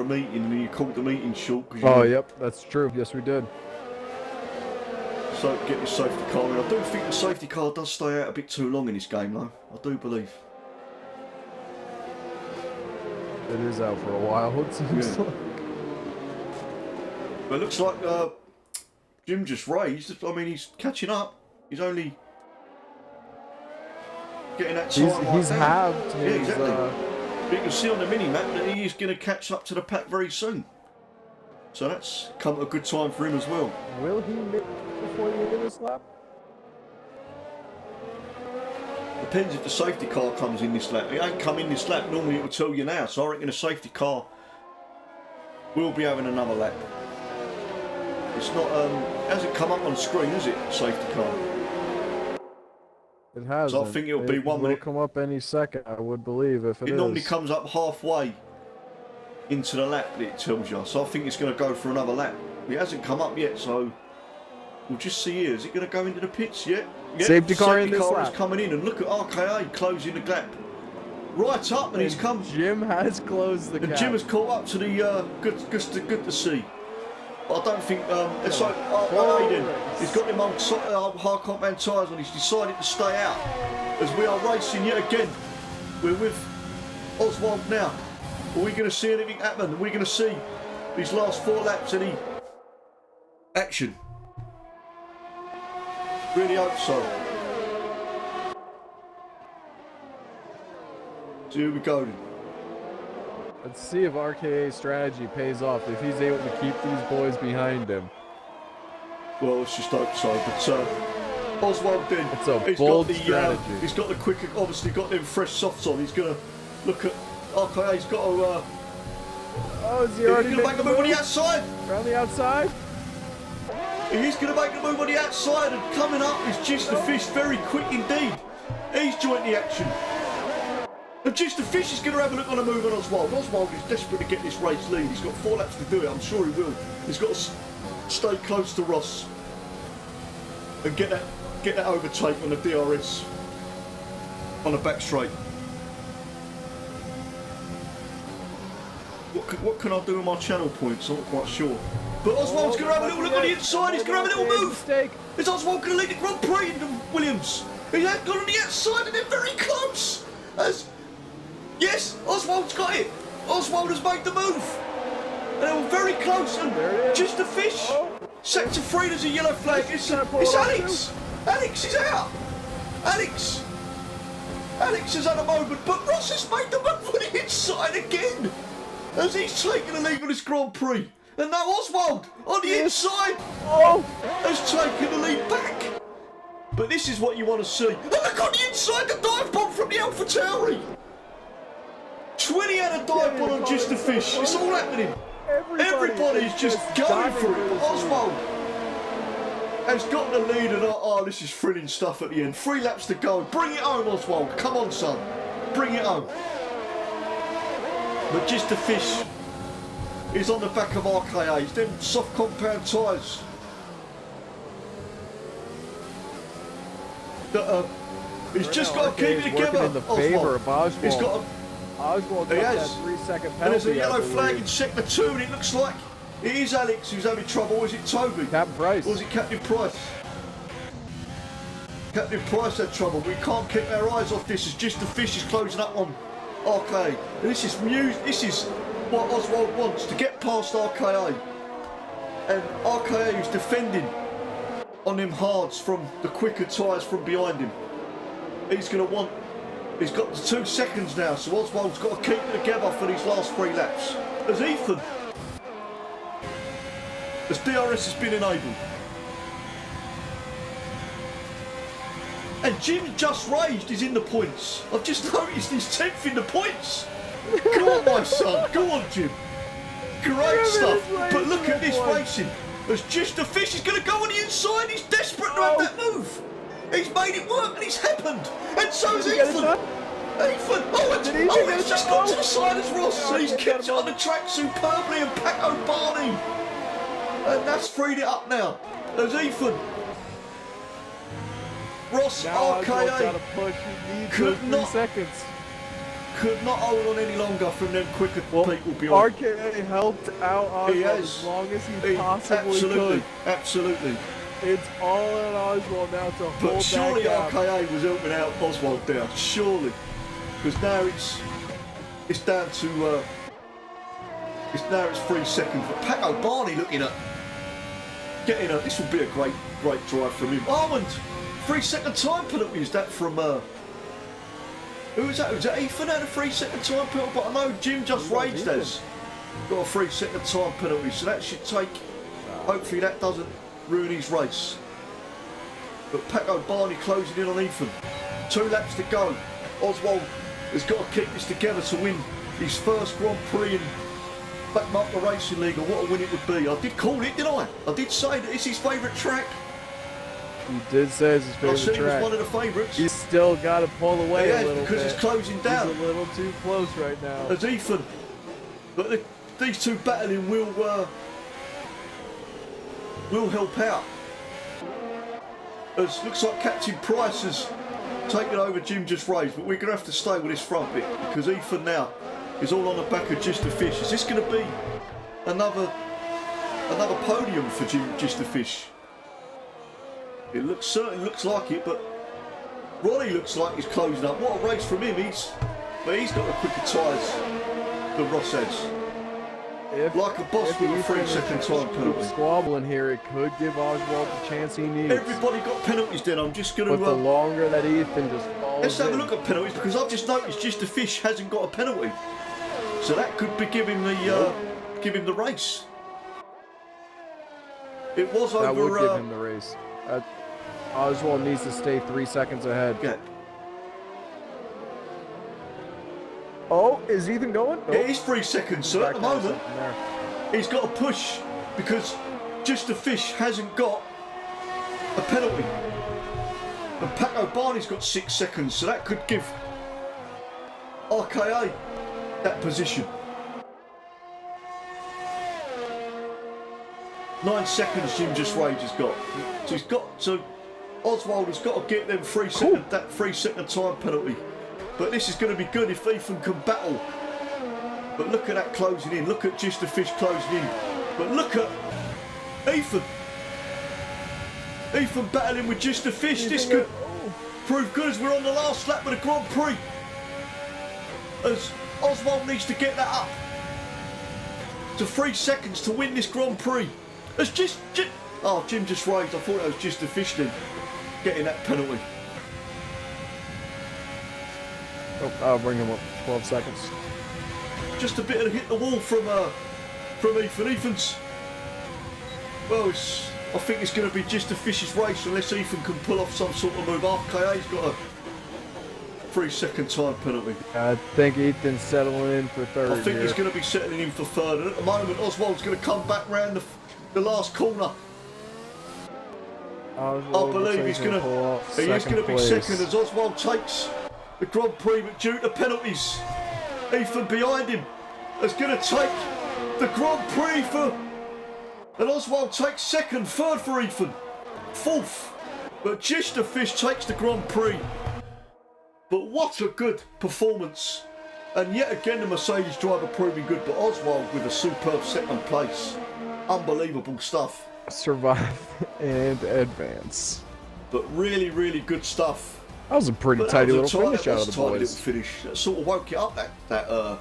meeting and you called the meeting short. Oh, yep, that's true. Yes, we did. So get this safety car in. I do think the safety car does stay out a bit too long in this game, though. I do believe. It is out for a while, it seems like. But it looks like Jim just raised. I mean, he's catching up. He's only getting that time. He's halved his... Yeah, exactly. You can see on the mini-map that he is going to catch up to the pack very soon. So that's come at a good time for him as well. Will he make it before the end of this lap? Depends if the safety car comes in this lap. It ain't come in this lap. Normally it will tell you now. So I reckon the safety car will be having another lap. It's not, hasn't come up on the screen, is it, safety car? It has. So I think it'll be 1 minute. It'll come up any second, I would believe, if it is. It normally comes up halfway into the lap that it tells you. So I think it's going to go for another lap. It hasn't come up yet, so we'll just see here. Is it going to go into the pits yet? Yeah, safety car in this lap. lap. Is coming in, and look at RKA closing the gap. Right up, and he's come. Jim has closed the gap. And Jim has caught up to the good to see. I don't think it's like Aiden. He's got them hard compound tyres on. He's decided to stay out as we are racing yet again. We're with Oswald now. Are we going to see anything happen? Are we going to see these last 4 laps any action? Really hope so. So here we go then. Let's see if RKA's strategy pays off, if he's able to keep these boys behind him. Well, let's just hope so. But Oswald then, it's a bold strategy. He's got the quicker, obviously got them fresh softs on. He's going to look at RKA. He's got to... oh, is he already going to make a move on the outside? Around the outside? He's going to make a move on the outside, and coming up is Just the Fish, very quick indeed. He's joined the action. And Just the Fish is going to have a look on a move on Oswald. Oswald is desperate to get this race lead. He's got 4 laps to do it. I'm sure he will. He's got to stay close to Ross and get that overtake on the DRS on the back straight. What can I do with my channel points? I'm not quite sure. But Oswald's going to have a little look on the inside. He's going to have a little move. Is Oswald going to lead the Grand Prix into Williams? He had gone on the outside and they're very close. Yes, Oswald's got it. Oswald has made the move. And they were very close, and There it is. just a fish. Oh. Sector 3, there's a yellow flag. It's Alex. Alex is out. Alex has had a moment, but Ross has made the move on the inside again as he's taken the lead on this Grand Prix. And now Oswald on the inside has taken the lead back. But this is what you want to see. And look on the inside, the dive bomb from the AlphaTauri. 20 had a dive bomb on just a fish. It's all happening. Everybody's just going for it. But Oswald has got the lead, and this is thrilling stuff at the end. 3 laps to go. Bring it home, Oswald. Come on, son. Bring it home. But just a fish is on the back of RKA's. Them soft compound tyres. He's just got to keep it together. In the favor of Oswald. He's got to. Oswald got that 3-second penalty. And there's a yellow flag in sector 2, and it looks like it is Alex who's having trouble. Or is it Toby? Captain Price. Or is it Captain Price? Captain Price had trouble. We can't keep our eyes off this as just the fish is closing up on RKA. And this is what Oswald wants, to get past RKA. And RKA is defending on them hards from the quicker tyres from behind him. He's got the 2 seconds now, so Oswald's got to keep it together for these last 3 laps. As DRS has been enabled. And Jim Just Raged is in the points. I've just noticed he's 10th in the points. Go on, my son. Go on, Jim. Great stuff. But look at this racing. As Just a Fish is going to go on the inside. He's desperate to have that move. He's made it work, and it's happened. And so is Ethan. It's just gone to the side as Ross. He's kept it on the track superbly, and Paco Barney. And that's freed it up now. As Ethan. Ross RKA could not hold on any longer from them quicker people behind. RKA helped out Oswald as long as he possibly could. Absolutely. It's all on Oswald now to hold that gap. But surely RKA was helping out Oswald down, surely. Because now it's down to it's 3 seconds. But Paco Barney looking at getting a, this will be a great drive from him. Armand, 3-second time penalty. Is that from who was that? Was that Ethan had a 3-second time penalty? But I know Jim Just Raged has got a 3-second time penalty, so that should take. Hopefully that doesn't ruin his race. But Paco Barney closing in on Ethan. 2 laps to go. Oswald has got to keep this together to win his first Grand Prix in Backmarker Racing League, and what a win it would be. I did call it, didn't I? I did say that it's his favourite track. He did say it's his favourite track. I said it was one of the favourites. He's still got to pull away a little bit. Because it's closing down. He's a little too close right now. As Ethan. But these two battling will help out. As looks like Captain Price has taken over Jim Just Raged, but we're going to have to stay with this front bit because Ethan now is all on the back of Just a Fish. Is this going to be another podium for Jim Just a Fish? It certainly looks like it, but Ronnie looks like he's closing up. What a race from him! He's got the quicker tyres than Ross has. Like a boss with a 3-second time penalty. Squabbling here, it could give Oswald the chance he needs. Everybody got penalties then. I'm just going to. But the longer that Ethan just falls let's have a look at penalties, because I've just noticed Just a Fish hasn't got a penalty, so that could be giving the race. It was that over. Would give him the race. Oswald needs to stay 3 seconds ahead. Yeah. Oh, is Ethan going? Yeah, he's 3 seconds, so at the moment he's got to push because Just a Fish hasn't got a penalty. And Paco Barney's got 6 seconds, so that could give RKA that position. 9 seconds Jim Just Raged has got. So Oswald has got to get them 3-second time penalty. But this is going to be good if Ethan can battle. But look at that closing in. Look at Just a Fish closing in. But look at Ethan. Ethan battling with Just a Fish. This could prove good as we're on the last lap of the Grand Prix. As Oswald needs to get that up. to 3 seconds to win this Grand Prix. It's just oh, Jim just raised. I thought that was just a fish then, getting that penalty. Oh, I'll bring him up 12 seconds. Just a bit of hit the wall from Ethan. Ethan's. Well, I think it's going to be just a fish's race unless Ethan can pull off some sort of move. RKA's got a 3-second time penalty. I think Ethan's settling in for third. I think he's going to be settling in for third. And at the moment, Oswald's going to come back round the last corner. I believe he's going to. He is going to be second as Oswald takes the Grand Prix, but due to penalties, Ethan behind him is going to take the Grand Prix for. And Oswald takes second, third for Ethan, fourth. But Just a Fish takes the Grand Prix. But what a good performance. And yet again the Mercedes driver proving good, but Oswald with a superb second place. Unbelievable stuff. Survive and advance. But really, really good stuff. That was a pretty tidy little finish out of the boys. Little finish. That sort of woke it up, that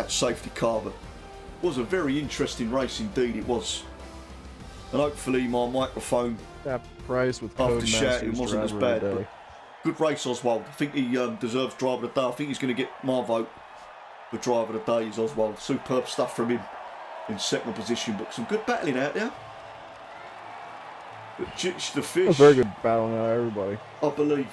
safety car. But it was a very interesting race indeed, it was. And hopefully my microphone that price with after shouting wasn't as bad. But good race, Oswald. I think he deserves driver of the day. I think he's going to get my vote for driver of the day is Oswald. Superb stuff from him in second position, but some good battling out there. But Just the Fish. A very good battle now, everybody. I believe.